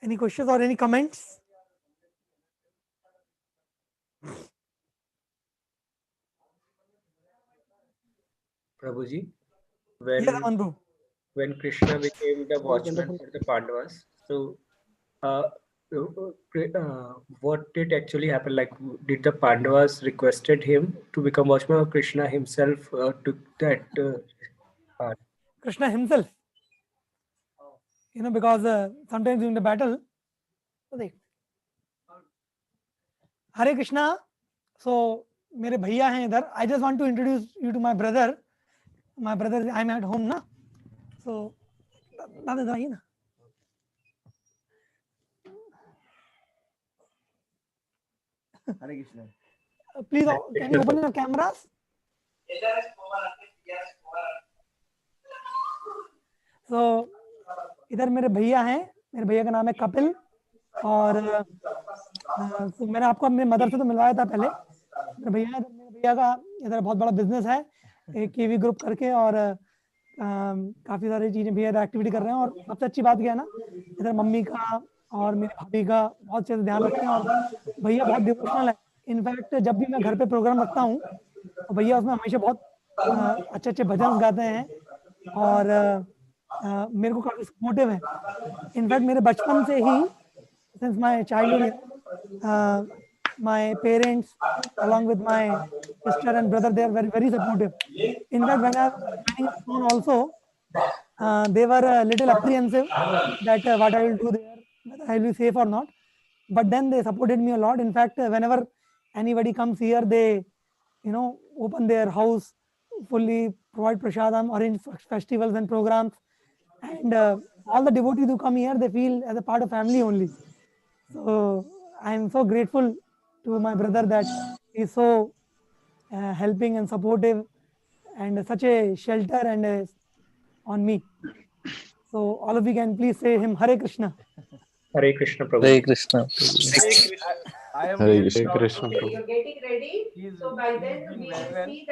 Any questions or any comments? Prabhuji, Yes, Aman when Krishna became the watchman for the Pandavas, so what did actually happen? Like, did the Pandavas requested him to become watchman, or Krishna himself took that part? Krishna himself, you know, because sometimes during the battle, Hare Krishna. So मेरे भैया हैं इधर. I just want to introduce you to my brother. My brother, I'm at home ना. So दादा इधर आइए ना. Hare Krishna. Please, can you open your cameras? So इधर मेरे भैया हैं. मेरे भैया का नाम है कपिल. और तो मैंने आपको अपने मदर से तो मिलवाया था पहले. मेरे भैया का इधर बहुत बड़ा बिजनेस है, एक केवी ग्रुप करके, और काफी सारी चीजें भैया एक्टिविटी कर रहे हैं. और सबसे अच्छी बात क्या है ना, इधर मम्मी का और मेरी भाभी का बहुत अच्छे से ध्यान रखते हैं. और भैया बहुत डिवोशनल है. इनफैक्ट जब भी मैं घर पे प्रोग्राम रखता हूँ तो भैया उसमें हमेशा बहुत अच्छे अच्छे भजन गाते हैं और मेरे को काफी सपोर्टिव है. इनफैक्ट मेरे बचपन से ही, since my childhood, my parents along with my sister and brother, they are very, very supportive. In fact, when I was joining school also, they were a little apprehensive that what I will do there, whether I will be safe or not. But then they supported me a lot. In fact, whenever anybody comes here, they, you know, open their house, fully provide prasadam, arrange festivals and programs, and all the devotees who come here, they feel as a part of family only. So I am so grateful to my brother that he's so helping and supportive and such a shelter and on me. So all of you can please say him Hare Krishna. Hare Krishna Prabhu. Hare Krishna. I am Hare really Krishna. proud Krishna of Prabhu. him. He's doing very well, and he's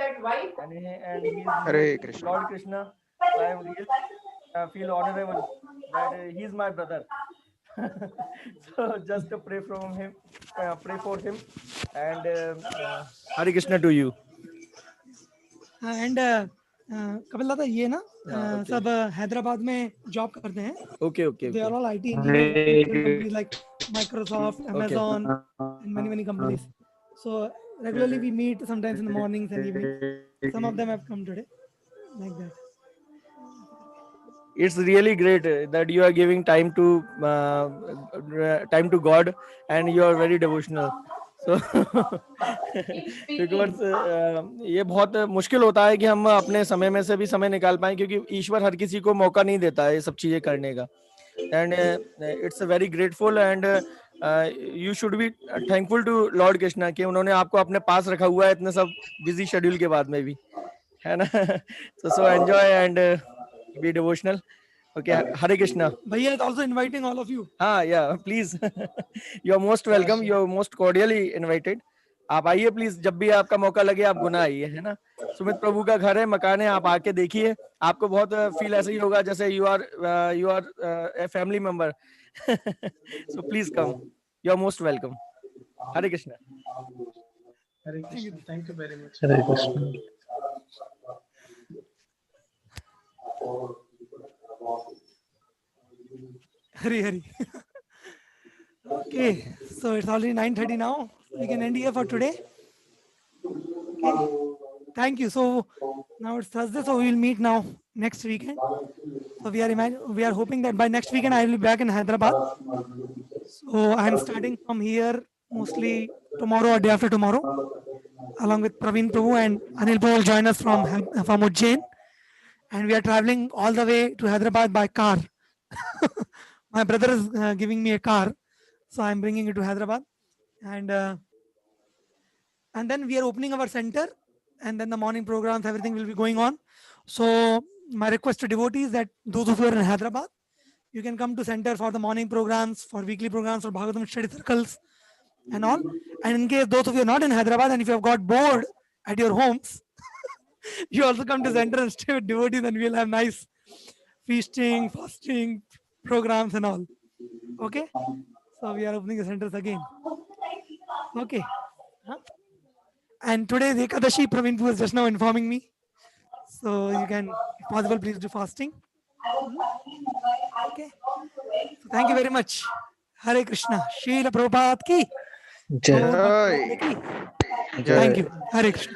Hare devoted to Krishna. Lord Krishna. So I am really feel honorable that he's my brother. So just to pray from him, pray for him, and Hare Krishna to you. And Kapil दादा ये ना सब हैदराबाद में job करते हैं. Okay, okay, They are okay. all IT engineers at different companies like Microsoft, Amazon, and many companies. So regularly we meet sometimes in the mornings and evenings. Some of them have come today, like that. It's really great that you are giving time to God, and you are very devotional. So because ये बहुत मुश्किल होता है कि हम अपने समय में से भी समय निकाल पाएं, क्योंकि ईश्वर हर किसी को मौका नहीं देता है ये सब चीजें करने का. And it's very grateful, and you should be thankful to Lord Krishna कि उन्होंने आपको अपने पास रखा हुआ है इतने सब बिजी शेड्यूल के बाद में भी, है ना. So enjoy and be devotional. Okay, Hare Krishna. Bhaiya is also inviting all of you. Yeah, please. You are most welcome. You are most cordially invited. आप आइए प्लीज, जब भी आपका मौका लगे आप गुना आइए, है ना. सुमित प्रभु का घर है, मकान है, आप आके देखिए, आपको बहुत फील ऐसा ही होगा जैसे you are a family member. So please come. You are most welcome. Hare Krishna. Hare Krishna. Thank you very much. Hare Krishna. Hari. Okay, so it's already 9:30 now. We can end here for today. Okay, thank you. So now it's Thursday, so we will meet now next weekend. So we are hoping that by next weekend I will be back in Hyderabad. So I'm starting from here mostly tomorrow or day after tomorrow, along with Praveen Prabhu and Anil Prabhu will join us from Ujjain, and we are traveling all the way to Hyderabad by car. My brother is giving me a car, so I'm bringing it to Hyderabad, and then we are opening our center, and then the morning programs, everything will be going on. So my request to devotees that those of you who are in Hyderabad, you can come to center for the morning programs, for weekly programs, for Bhagavatam study circles, and all. And in case those of you are not in Hyderabad, and if you have got bored at your homes, you also come to center and stay with devotees, and we'll have nice feasting, fasting programs and all. Okay, so we are opening the centers again. Okay. Huh? And today's Ekadashi, Praveen was just now informing me. So you can, if possible, please do fasting. Okay. So thank you very much. Hare Krishna. Srila Prabhupada ki. Jai. Gaur Bhakta Vrinda ki. Thank you. Hare Krishna.